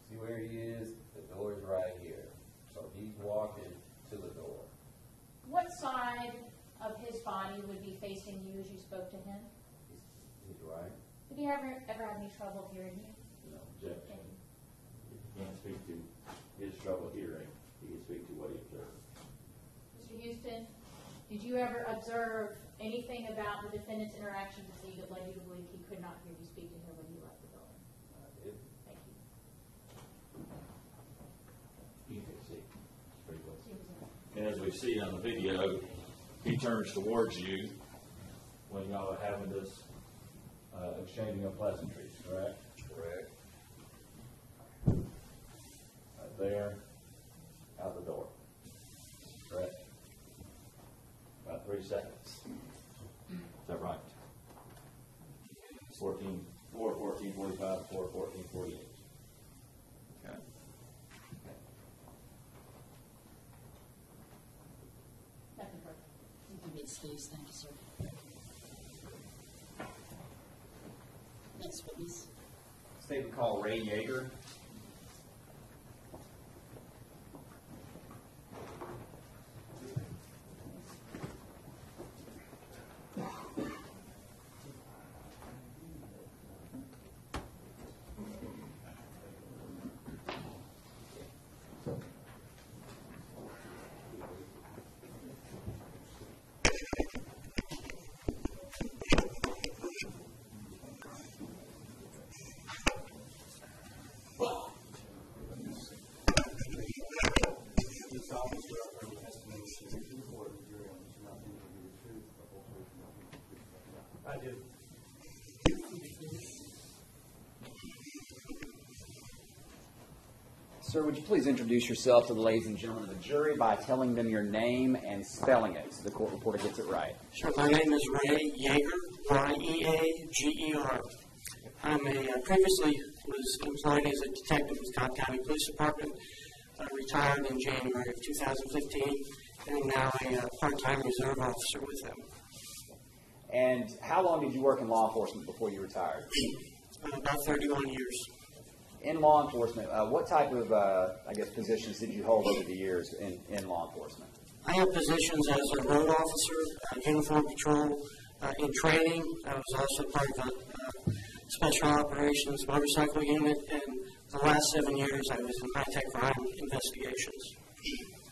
Speaker 9: See where he is? The door is right here. So he's walking to the door.
Speaker 6: What side of his body would be facing you as you spoke to him?
Speaker 9: He's right.
Speaker 6: Did he ever have any trouble hearing you?
Speaker 3: No objection. He can't speak to his trouble hearing. He can speak to what he observed.
Speaker 6: Mr. Houston, did you ever observe anything about the defendant's interactions with you that led you to believe he could not hear you speak to him when you left the building?
Speaker 9: I did.
Speaker 6: Thank you.
Speaker 3: You can see. It's pretty close.
Speaker 6: He was in.
Speaker 3: And as we see on the video, he turns towards you when y'all are having this exchanging of pleasantries, correct?
Speaker 9: Correct.
Speaker 3: Right there, out the door. Correct? About 3 seconds. Is that right? 4:14:45, 4:14:48.
Speaker 7: Okay.
Speaker 6: Nothing further.
Speaker 2: You can get sleeves, thank you, sir. Next witness.
Speaker 5: Statement called Ray Yeager.
Speaker 8: I do.
Speaker 5: Sir, would you please introduce yourself to the ladies and gentlemen of the jury by telling them your name and spelling it so the court reporter gets it right?
Speaker 10: Sure. My name is Ray Yeager, Y-E-A-G-E-R. I previously was employed as a detective with Cobb County Police Department. I retired in January of 2015, and I'm now a part-time reserve officer with them.
Speaker 5: And how long did you work in law enforcement before you retired?
Speaker 10: About 31 years.
Speaker 5: In law enforcement, what type of, positions did you hold over the years in law enforcement?
Speaker 10: I had positions as a road officer, uniform patrol, in training. I was also part of a special operations motorcycle unit, and the last 7 years I was in high-tech crime investigations.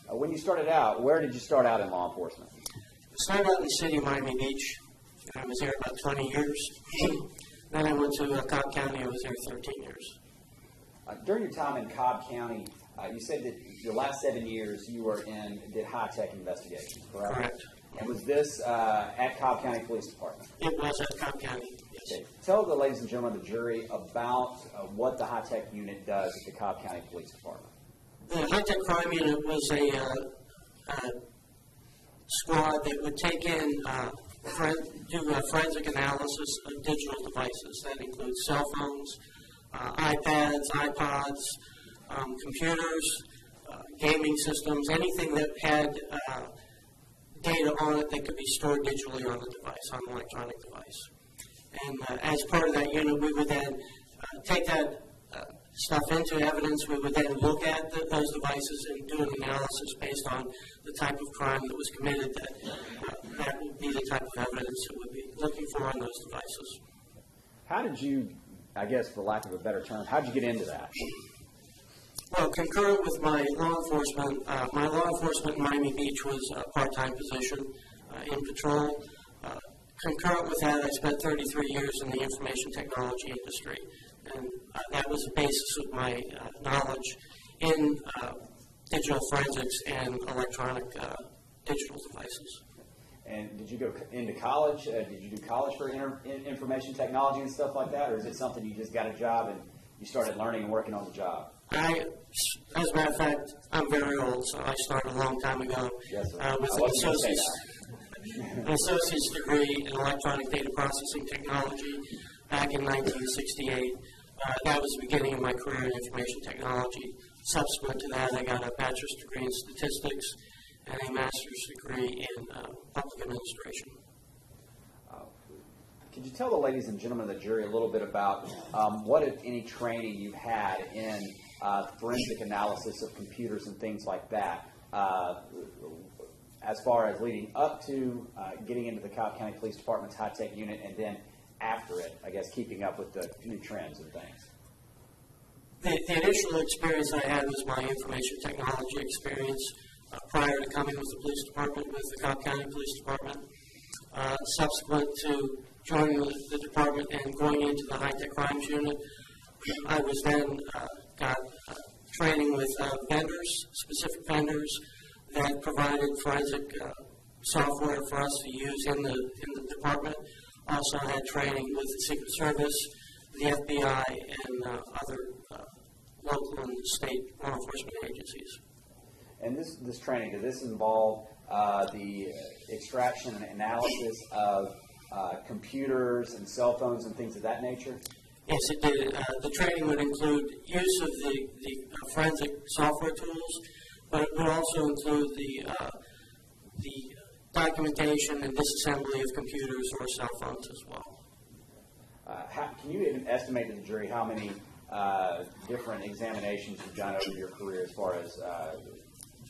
Speaker 5: When you started out, where did you start out in law enforcement?
Speaker 10: I started out in the city of Miami Beach. I was there about 20 years. Then I went to Cobb County. I was there 13 years.
Speaker 5: During your time in Cobb County, you said that your last 7 years you did high-tech investigations, correct?
Speaker 10: Correct.
Speaker 5: And was this at Cobb County Police Department?
Speaker 10: It was at Cobb County, yes.
Speaker 5: Okay. Tell the ladies and gentlemen of the jury about what the high-tech unit does at the Cobb County Police Department.
Speaker 10: The high-tech crime unit was a squad that would take in, do forensic analysis of digital devices. That includes cell phones, iPads, iPods, computers, gaming systems, anything that had data on it that could be stored digitally on the device, on an electronic device. And as part of that unit, we would then take that stuff into evidence. We would then look at those devices and do an analysis based on the type of crime that was committed. That would be the type of evidence that we'd be looking for on those devices.
Speaker 5: How did you, I guess for lack of a better term, how did you get into that?
Speaker 10: Well, concurrent with my law enforcement in Miami Beach was a part-time position in patrol. Concurrent with that, I spent 33 years in the information technology industry, and that was the basis of my knowledge in digital forensics and electronic digital devices.
Speaker 5: And did you go into college? Did you do college for information technology and stuff like that, or is it something you just got a job and you started learning and working on the job?
Speaker 10: As a matter of fact, I'm very old, so I started a long time ago with an associate's degree in electronic data processing technology back in 1968. That was the beginning of my career in information technology. Subsequent to that, I got a bachelor's degree in statistics and a master's degree in public administration.
Speaker 5: Could you tell the ladies and gentlemen of the jury a little bit about what, if any, training you've had in forensic analysis of computers and things like that, as far as leading up to getting into the Cobb County Police Department's high-tech unit, and then after it, I guess, keeping up with the new trends and things?
Speaker 10: The initial experience I had was my information technology experience prior to coming with the police department, with the Cobb County Police Department. Subsequent to joining the department and going into the high-tech crimes unit, I was then got training with vendors, specific vendors that provided forensic software for us to use in the department. Also had training with the Secret Service, the FBI, and other local and state law enforcement agencies. And
Speaker 5: this training, did this involve the extraction and analysis of computers and cell phones and things of that nature?
Speaker 10: Yes, it did. The training would include use of the forensic software tools, but it would also include the documentation and disassembly of computers or cell phones as well.
Speaker 5: Can you even estimate to the jury how many different examinations you've done over your career as far as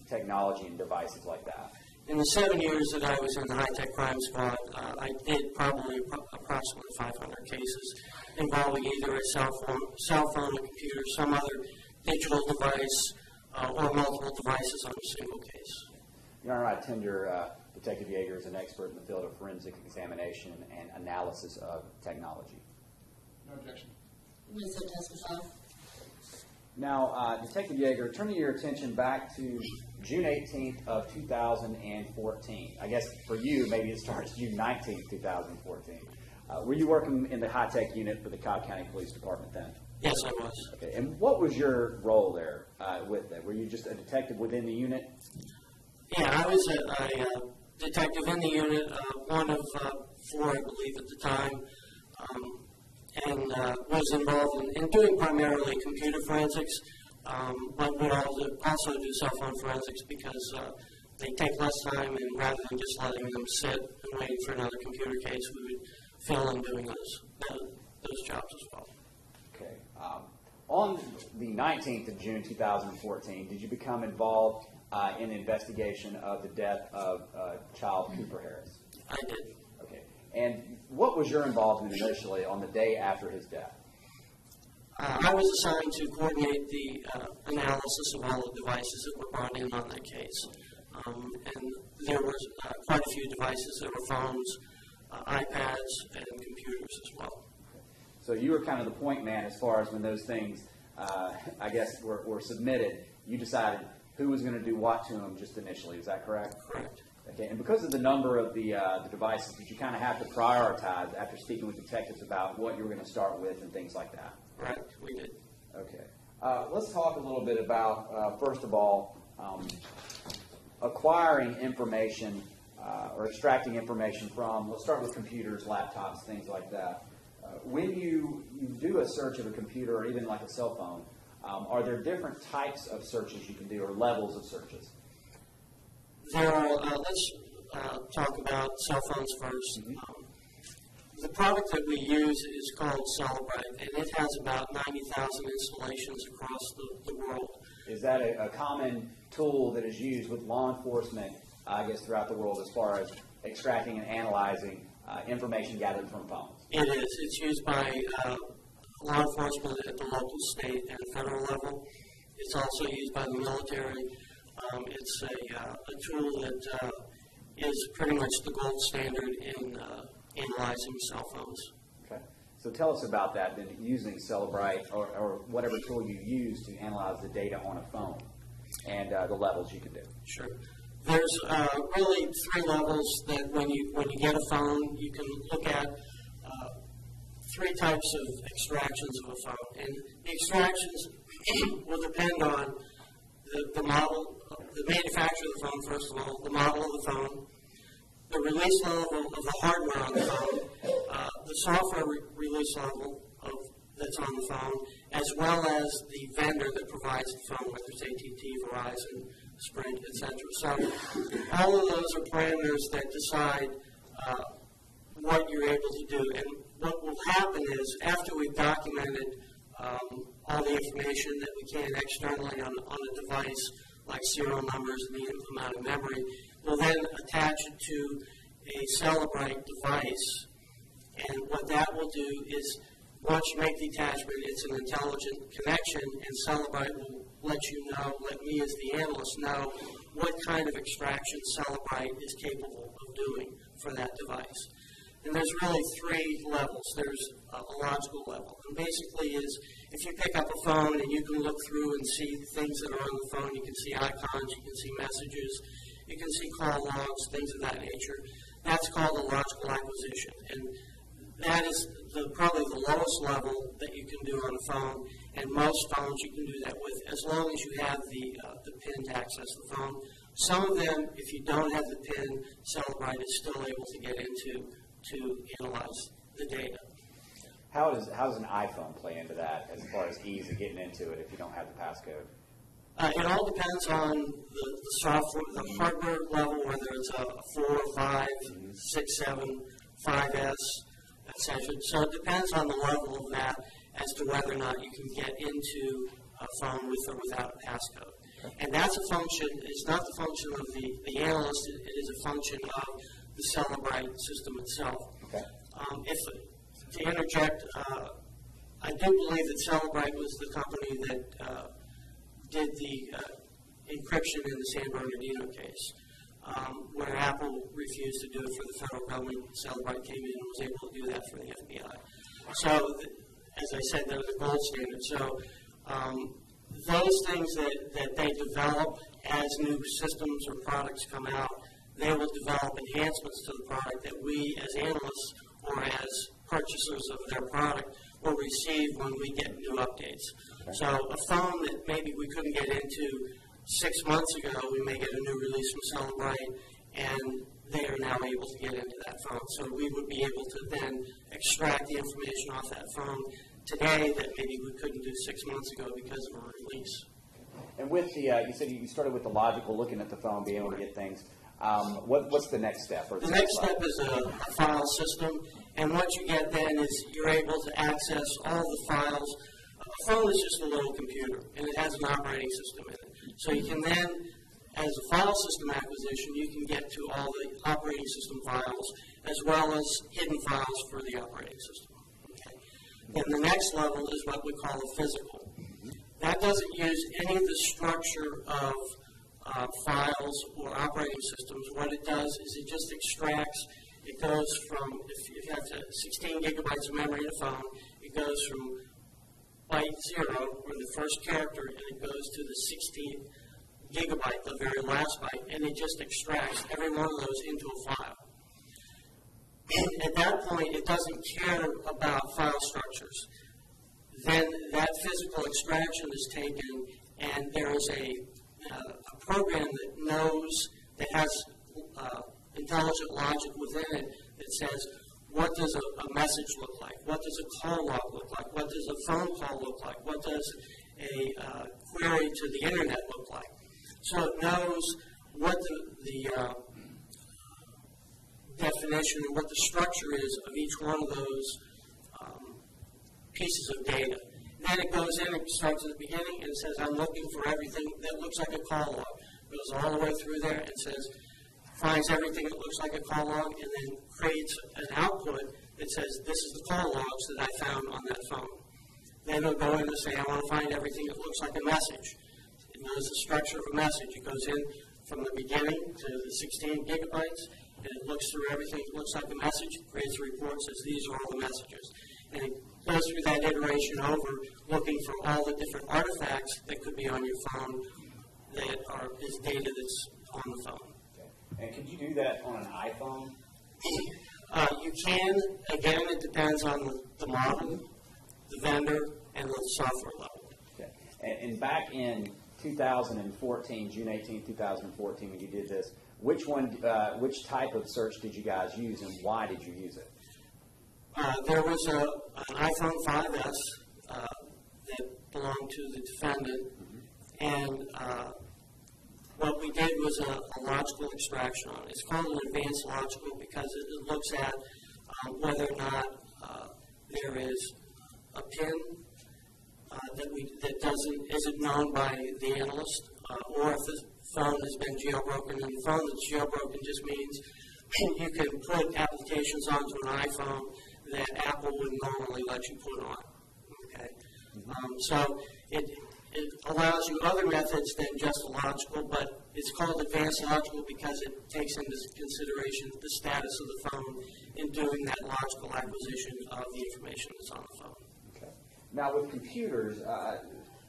Speaker 5: technology and devices like that?
Speaker 10: In the 7 years that I was in the high-tech crime squad, I did probably approximately 500 cases involving either a cell phone, a computer, some other digital device, or multiple devices on a single case.
Speaker 5: Your Honor, I tender Detective Yeager is an expert in the field of forensic examination and analysis of technology.
Speaker 8: No objection.
Speaker 2: Please so testify.
Speaker 5: Now, Detective Yeager, turning your attention back to June 18th of 2014. I guess for you, maybe it starts June 19th, 2014. Were you working in the high-tech unit for the Cobb County Police Department then?
Speaker 10: Yes, I was.
Speaker 5: Okay. And what was your role there with that? Were you just a detective within the unit?
Speaker 10: Yeah, I was a detective in the unit, one of 4, I believe, at the time, and was involved in doing primarily computer forensics, but would also do cell phone forensics because they take less time, and rather than just letting them sit and waiting for another computer case, we would fill in doing those jobs as well.
Speaker 5: Okay. On the 19th of June 2014, did you become involved in the investigation of the death of child Cooper Harris?
Speaker 10: I did.
Speaker 5: Okay. And what was your involvement initially on the day after his death?
Speaker 10: I was assigned to coordinate the analysis of all the devices that were brought in on that case. And there were quite a few devices. There were phones, iPads, and computers as well.
Speaker 5: So you were kind of the point man as far as when those things, I guess, were submitted. You decided who was going to do what to them just initially. Is that correct?
Speaker 10: Correct.
Speaker 5: Okay. And because of the number of the devices, did you kind of have to prioritize after speaking with detectives about what you were going to start with and things like that?
Speaker 10: Right, we did.
Speaker 5: Okay. Let's talk a little bit about, first of all, acquiring information or extracting information from, let's start with computers, laptops, things like that. When you do a search of a computer or even like a cell phone, are there different types of searches you can do or levels of searches?
Speaker 10: There are, let's talk about cell phones first. The product that we use is called Celebrite, and it has about 90,000 installations across the world.
Speaker 5: Is that a common tool that is used with law enforcement, I guess, throughout the world as far as extracting and analyzing information gathered from phones?
Speaker 10: It is. It's used by law enforcement at the local, state, and federal level. It's also used by the military. It's a tool that is pretty much the gold standard in analyzing cell phones.
Speaker 5: Okay. So tell us about that, then, using Celebrite or whatever tool you use to analyze the data on a phone and the levels you can do.
Speaker 10: Sure. There's really 3 levels that when you get a phone, you can look at 3 types of extractions of a phone. And the extractions will depend on the model, the manufacturer of the phone, first of all, the model of the phone, the release level of the hardware on the phone, the software release level that's on the phone, as well as the vendor that provides the phone, whether it's AT&T, Verizon, Sprint, etc. So all of those are parameters that decide what you're able to do. And what will happen is after we've documented all the information that we can externally on a device, like serial numbers and the amount of memory, we'll then attach it to a Celebrite device. And what that will do is, once you make the attachment, it's an intelligent connection, and Celebrite will let you know, let me as the analyst know, what kind of extraction Celebrite is capable of doing for that device. And there's really 3 levels. There's a logical level. And basically is, if you pick up a phone and you can look through and see things that are on the phone, you can see icons, you can see messages, you can see call logs, things of that nature. That's called a logical acquisition. And that is probably the lowest level that you can do on a phone, and most phones you can do that with, as long as you have the PIN to access the phone. Some of them, if you don't have the PIN, Celebrite is still able to get into to analyze the data.
Speaker 5: How does an iPhone play into that as far as ease of getting into it if you don't have the passcode?
Speaker 10: It all depends on the software, the hardware level, whether it's a 4, 5, 6, 7, 5S, etc. So it depends on the level of that as to whether or not you can get into a phone with or without a passcode. And that's a function, it's not the function of the analyst, it is a function of the Celebrite system itself.
Speaker 5: Okay.
Speaker 10: To interject, I do believe that Celebrite was the company that did the encryption in the San Bernardino case, where Apple refused to do it for the federal government. Celebrite came in and was able to do that for the FBI. So, as I said, they're the gold standard. So, those things that they develop as new systems or products come out, they will develop enhancements to the product that we, as analysts or as purchasers of their product, will receive when we get new updates. So a phone that maybe we couldn't get into 6 months ago, we may get a new release from Celebrate, and they are now able to get into that phone. So we would be able to then extract the information off that phone today that maybe we couldn't do 6 months ago because of a release.
Speaker 5: And with the, you said you started with the logical, looking at the phone, being able to get things. What's the next step?
Speaker 10: The next step is a file system, and what you get then is you're able to access all the files. A phone is just a little computer, and it has an operating system in it. So you can then, as a file system acquisition, you can get to all the operating system files as well as hidden files for the operating system. Okay. Then the next level is what we call a physical. That doesn't use any of the structure of files or operating systems. What it does is it just extracts. It goes from, if you have 16 gigabytes of memory in a phone, it goes from byte 0, or the first character, and it goes to the 16th gigabyte, the very last byte, and it just extracts every one of those into a file. And at that point, it doesn't care about file structures. Then that physical extraction is taken, and there is a program that knows, that has intelligent logic within it that says, what does a message look like? What does a call log look like? What does a phone call look like? What does a query to the internet look like? So it knows what the definition and what the structure is of each one of those pieces of data. Then it goes in and starts at the beginning and says, I'm looking for everything that looks like a call log. Goes all the way through there and says, finds everything that looks like a call log, and then creates an output that says, this is the call logs that I found on that phone. Then it'll go in and say, I want to find everything that looks like a message. It knows the structure of a message. It goes in from the beginning to the 16 gigabytes, and it looks through everything that looks like a message, creates a report, says, these are all the messages. And it goes through that iteration over, looking for all the different artifacts that could be on your phone that is data that's on the phone.
Speaker 5: Okay. And could you do that on an iPhone?
Speaker 10: You can. Again, it depends on the model, the vendor, and the software level.
Speaker 5: Okay. And back in 2014, June 18, 2014, when you did this, which type of search did you guys use, and why did you use it?
Speaker 10: There was an iPhone 5S that belonged to the defendant, and what we did was a logical extraction on it. It's called an advanced logical because it looks at whether or not there is a PIN that isn't known by the analyst, or if the phone has been jailbroken. And the phone that's jailbroken just means you can put applications onto an iPhone that Apple would normally let you put on. Okay, so it allows you other methods than just logical, but it's called advanced logical because it takes into consideration the status of the phone in doing that logical acquisition of the information that's on the phone.
Speaker 5: Okay. Now, with computers,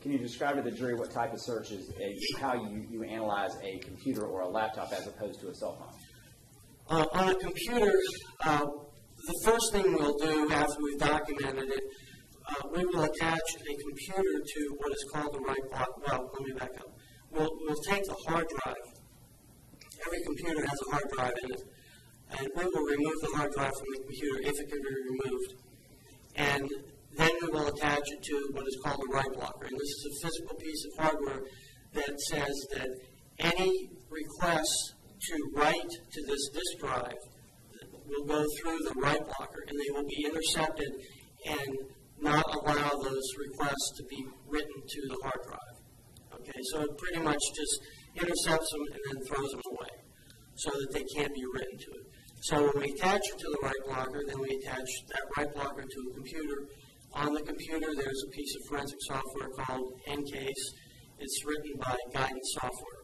Speaker 5: can you describe to the jury what type of search is, how you analyze a computer or a laptop as opposed to a cell phone?
Speaker 10: On a computer, the first thing we'll do after we've documented it, we will attach a computer to what is called the write block. Well, let me back up. We'll take the hard drive. Every computer has a hard drive in it. And we will remove the hard drive from the computer if it can be removed. And then we will attach it to what is called a write blocker. And this is a physical piece of hardware that says that any requests to write to this disk drive will go through the write blocker, and they will be intercepted and not allow those requests to be written to the hard drive. Okay, so it pretty much just intercepts them and then throws them away so that they can't be written to it. So when we attach it to the write blocker, then we attach that write blocker to a computer. On the computer, there's a piece of forensic software called EnCase. It's written by Guidance Software.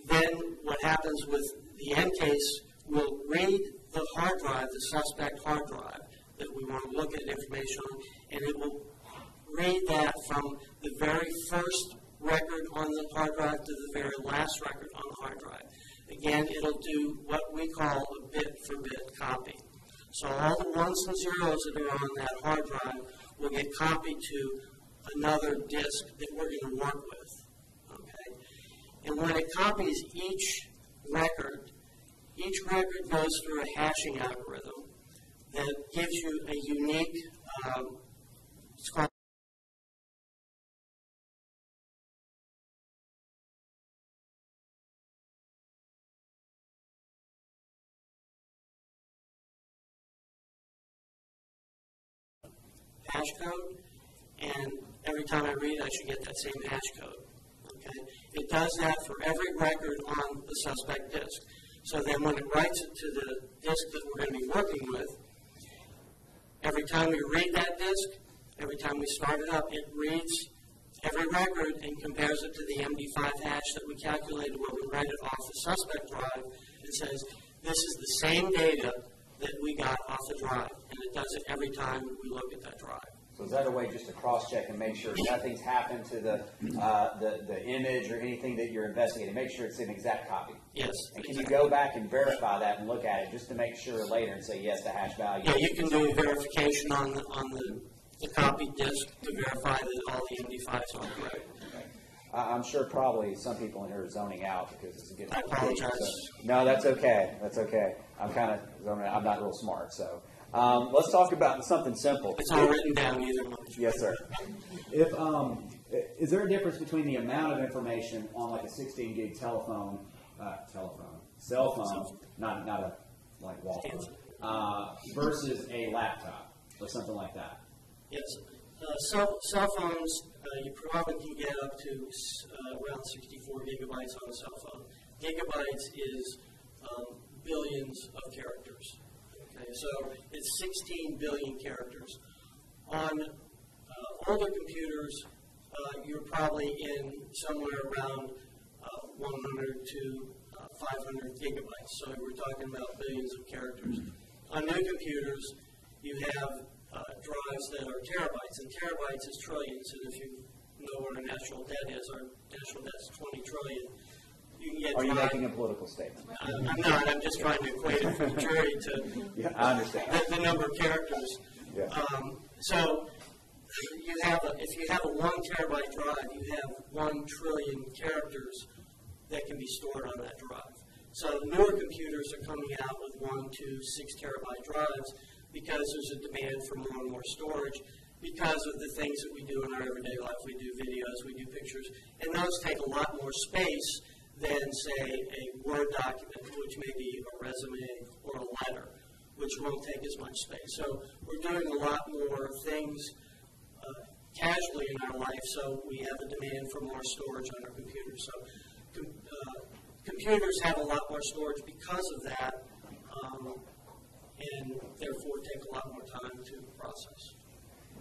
Speaker 10: Then what happens with the EnCase, we'll read the hard drive, the suspect hard drive that we want to look at information on, and it will read that from the very first record on the hard drive to the very last record on the hard drive. Again, it'll do what we call a bit-for-bit copy. So all the ones and zeros that are on that hard drive will get copied to another disk that we're going to work with. Okay? And when it copies each record goes through a hashing algorithm that gives you a unique, it's called hash code, and every time I read, I should get that same hash code. Okay? It does that for every record on the suspect disk. So then when it writes it to the disk that we're going to be working with, every time we read that disk, every time we start it up, it reads every record and compares it to the MD5 hash that we calculated when we write it off the suspect drive and says, this is the same data that we got off the drive. And it does it every time we look at that drive.
Speaker 5: So is that a way just to cross-check and make sure nothing's happened to the image or anything that you're investigating? Make sure it's an exact copy.
Speaker 10: Yes.
Speaker 5: And can you go back and verify that and look at it just to make sure later and say, yes, the hash value?
Speaker 10: Yeah, you can do verification on the copy disk to verify that all the MD5s are correct.
Speaker 5: I'm sure probably some people in here are zoning out because it's getting.
Speaker 10: I apologize.
Speaker 5: No, that's okay. That's okay. I'm kind of zoning out. I'm not real smart, so. Let's talk about something simple.
Speaker 10: It's all written down either way.
Speaker 5: Yes, sir. Is there a difference between the amount of information on like a 16 gig cell phone, not a like wall phone, versus a laptop or something like that?
Speaker 10: Yes. Cell phones, you probably can get up to around 64 gigabytes on a cell phone. Gigabytes is billions of characters. Okay, so it's 16 billion characters. On older computers, you're probably in somewhere around 100 to 500 gigabytes. So we're talking about billions of characters. On new computers, you have drives that are terabytes, and terabytes is trillions. And if you know what our national debt is, our national debt is 20 trillion. You can get. Are you making a political statement? I'm not. I'm just trying to equate it for the jury to.
Speaker 5: Yeah, I understand.
Speaker 10: The number of characters.
Speaker 5: Yeah.
Speaker 10: So you have if you have a 1 terabyte drive, you have 1 trillion characters that can be stored on that drive. So newer computers are coming out with 1 to 6 terabyte drives because there's a demand for more and more storage because of the things that we do in our everyday life. We do videos, we do pictures, and those take a lot more space than, say, a Word document, which may be a resume or a letter, which won't take as much space. So we're doing a lot more things casually in our life, so we have a demand for more storage on our computers. So computers have a lot more storage because of that, and therefore take a lot more time to process.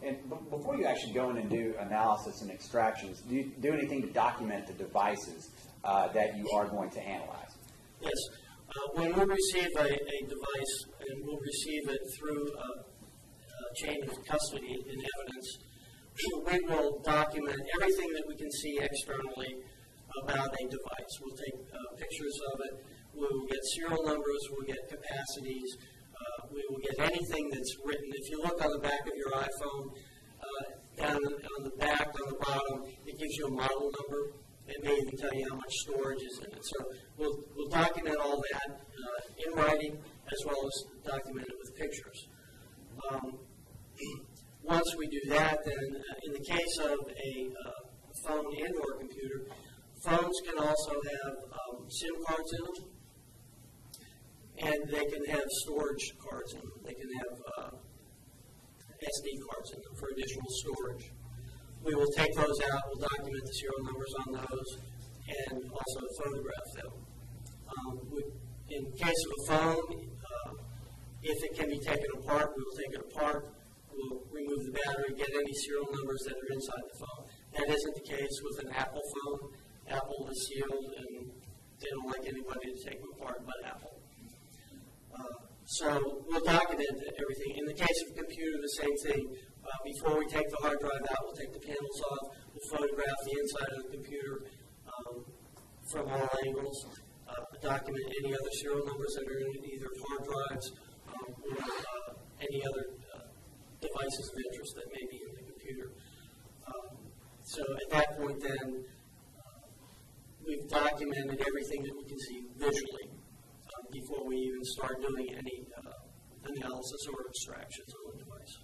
Speaker 5: And before you actually go in and do analysis and extractions, do you do anything to document the devices that you are going to analyze?
Speaker 10: Yes. When we receive a device, and we'll receive it through a chain of custody in evidence, we will document everything that we can see externally about a device. We'll take pictures of it. We will get serial numbers. We'll get capacities. We will get anything that's written. If you look on the back of your iPhone, down on the back, on the bottom, it gives you a model number. It may even tell you how much storage is in it. So we'll document all that in writing as well as document it with pictures. Once we do that, then in the case of a phone and or computer, phones can also have SIM cards in them, and they can have storage cards in them. They can have SD cards in them for additional storage. We will take those out, we'll document the serial numbers on those, and also photograph them. In case of a phone, if it can be taken apart, we will take it apart. We'll remove the battery, get any serial numbers that are inside the phone. That isn't the case with an Apple phone. Apple is sealed, and they don't like anybody to take them apart but Apple. So we'll document everything. In the case of a computer, the same thing. Before we take the hard drive out, we'll take the panels off. We'll photograph the inside of the computer from all angles. Document any other serial numbers that are in either hard drives or any other devices of interest that may be in the computer. So at that point then, we've documented everything that we can see visually before we even start doing any analysis or extractions on the device.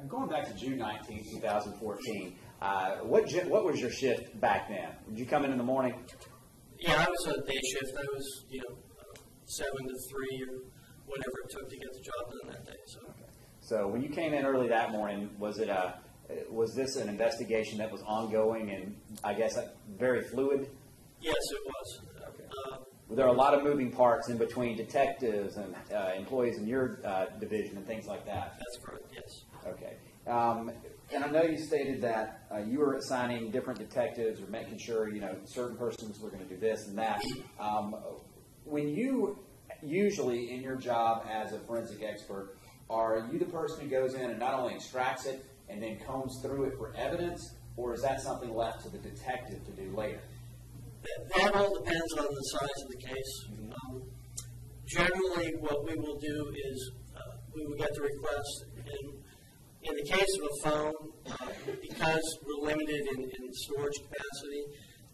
Speaker 5: Going back to June 19, 2014, what was your shift back then? Did you come in the morning?
Speaker 10: Yeah, I was on day shift. I was, 7 to 3 or whatever it took to get the job done that day.
Speaker 5: So when you came in early that morning, was this an investigation that was ongoing and I guess very fluid?
Speaker 10: Yes, it was.
Speaker 5: Okay. Were there a lot of moving parts in between detectives and employees in your division and things like that?
Speaker 10: That's correct, yes.
Speaker 5: Okay. And I know you stated that you were assigning different detectives or making sure, certain persons were going to do this and that. When you usually in your job as a forensic expert, are you the person who goes in and not only extracts it and then combs through it for evidence, or is that something left to the detective to do later?
Speaker 10: That all depends on the size of the case. Generally, what we will do is we will get the request. In the case of a phone, because we're limited in storage capacity,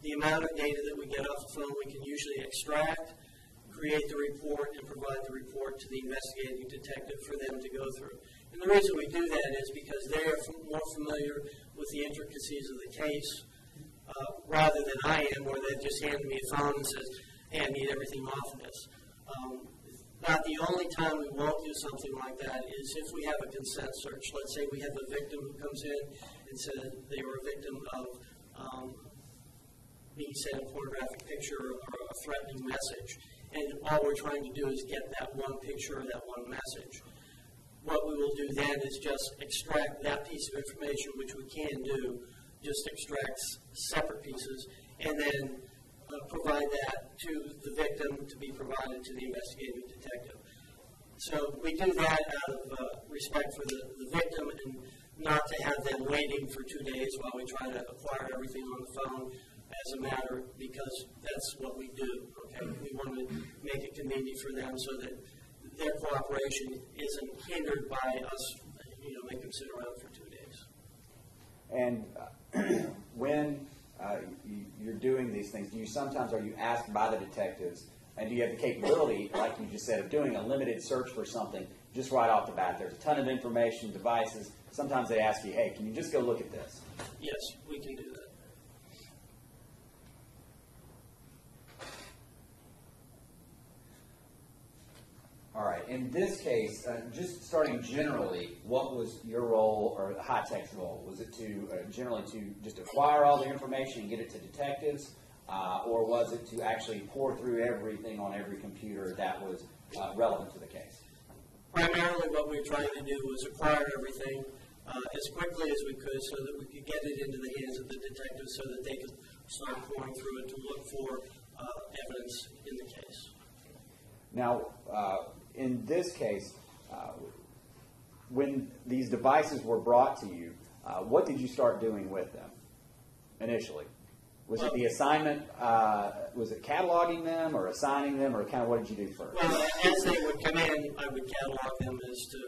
Speaker 10: the amount of data that we get off the phone we can usually extract, create the report, and provide the report to the investigating detective for them to go through. And the reason we do that is because they are more familiar with the intricacies of the case rather than I am, where they've just handed me a phone and says, hey, I need everything off of this. About the only time we won't do something like that is if we have a consent search. Let's say we have a victim who comes in and says they were a victim of being sent a pornographic picture or a threatening message. And all we're trying to do is get that one picture or that one message. What we will do then is just extract that piece of information, which we can do, just extract separate pieces, and then provide that to the victim to be provided to the investigating detective. So we do that out of respect for the victim and not to have them waiting for 2 days while we try to acquire everything on the phone as a matter, because that's what we do. Okay, we want to make it convenient for them so that their cooperation isn't hindered by us, making them sit around for 2 days.
Speaker 5: And when you're doing these things, are you asked by the detectives, and do you have the capability, like you just said, of doing a limited search for something just right off the bat? There's a ton of information, devices. Sometimes they ask you, hey, can you just go look at this?
Speaker 10: Yes, we can do that.
Speaker 5: All right. In this case, just starting generally, what was your role or the high-tech's role? Was it to generally to just acquire all the information and get it to detectives, or was it to actually pour through everything on every computer that was relevant to the case?
Speaker 10: Primarily what we were trying to do was acquire everything as quickly as we could so that we could get it into the hands of the detectives so that they could start pouring through it to look for evidence in the case.
Speaker 5: Now, in this case, when these devices were brought to you, what did you start doing with them initially? Was it the assignment, was it cataloging them or assigning them, or kind of what did you do first?
Speaker 10: Well, as they would come in, I would catalog them as to,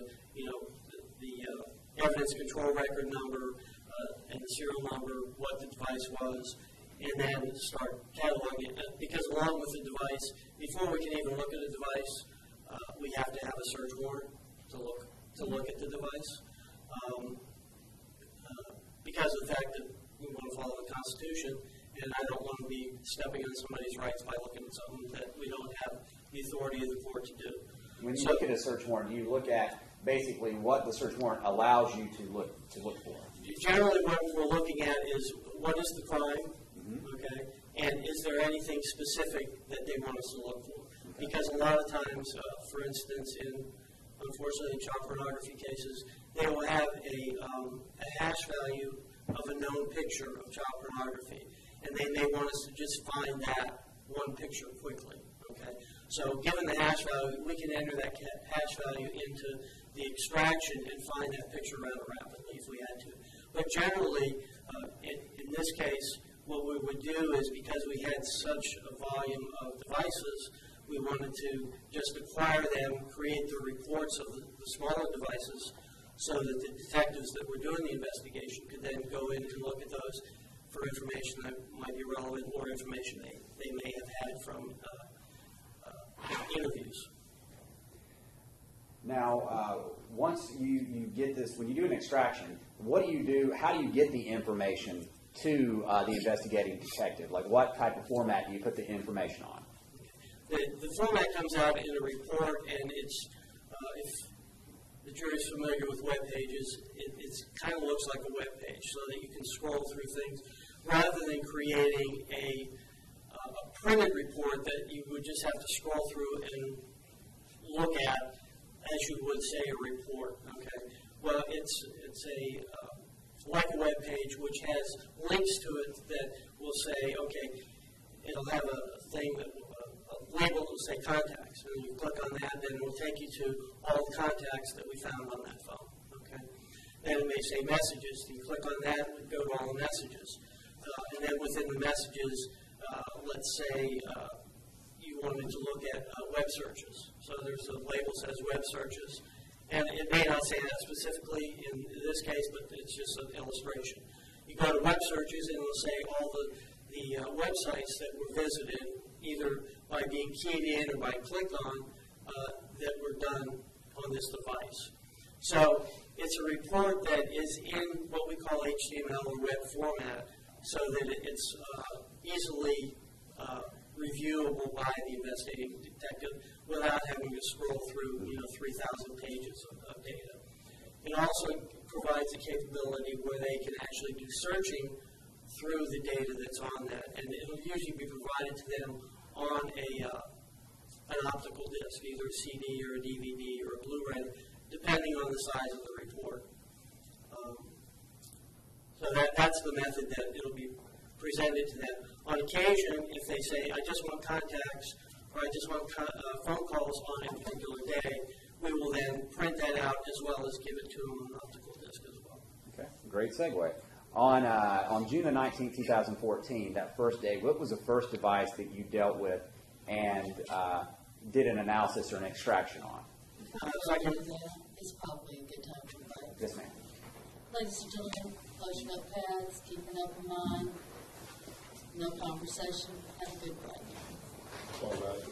Speaker 10: the evidence control record number and the serial number, what the device was, and then start cataloging it. Because along with the device, before we can even look at a device, we have to have a search warrant to look at the device. Because of the fact that we want to follow the Constitution, and I don't want to be stepping on somebody's rights by looking at something that we don't have the authority of the court to do.
Speaker 5: When you look at a search warrant, you look at basically what the search warrant allows you to look for.
Speaker 10: Generally, what we're looking at is what is the crime, okay, and is there anything specific that they want us to look for? Okay. Because a lot of times, for instance, unfortunately in child pornography cases, they will have a hash value of a known picture of child pornography, and they may want us to just find that one picture quickly. Okay, so given the hash value, we can enter that hash value into the extraction and find that picture rather rapidly if we had to. But generally, in this case, what we would do is, because we had such a volume of devices, we wanted to just acquire them, create the reports of the smaller devices, so that the detectives that were doing the investigation could then go in and look at those for information that might be relevant or information they may have had from interviews.
Speaker 5: Now, once you get this, when you do an extraction, what do you do? How do you get the information to the investigating detective? Like, what type of format do you put the information on?
Speaker 10: The format comes out in a report, and it's, if the jury's familiar with web pages, it kind of looks like a web page, so that you can scroll through things, rather than creating a printed report that you would just have to scroll through and look at as you would say a report. Okay. Well, it's like a web page which has links to it that will say, okay, it'll have a thing that a label will say contacts, and you click on that, then it will take you to all the contacts that we found on that phone. Okay. Then it may say messages. You click on that and go to all the messages. And then within the messages, let's say you wanted to look at web searches. So there's a label that says web searches. And it may not say that specifically in this case, but it's just an illustration. You go to web searches, and it will say all the websites that were visited, either by being keyed in or by clicked on, that were done on this device. So it's a report that is in what we call HTML or web format, so that it's easily reviewable by the investigating detective without having to scroll through 3,000 pages of data. It also provides a capability where they can actually do searching through the data that's on that, and it'll usually be provided to them on an optical disc, either a CD or a DVD or a Blu-ray, depending on the size of the report. So that's the method that it'll be presented to them. On occasion, if they say, I just want contacts, or I just want phone calls on a particular day, we will then print that out as well as give it to them on an optical disc as well.
Speaker 5: Okay, great segue. On June the 19th, 2014, that first day, what was the first device that you dealt with and did an analysis or an extraction on?
Speaker 2: It's probably a good time to invite.
Speaker 5: Yes, ma'am.
Speaker 2: Ladies and gentlemen, close your notepads, keep an open mind, no conversation, have a good break.
Speaker 1: All right.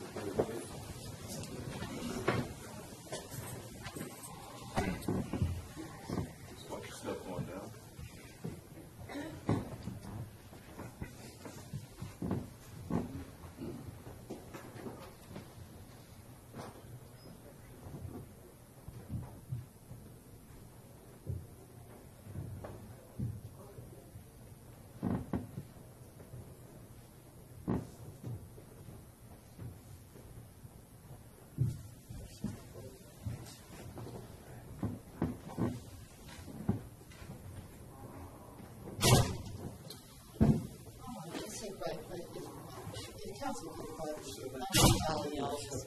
Speaker 1: Watch your stuff going down.
Speaker 2: If council could vote, y'all just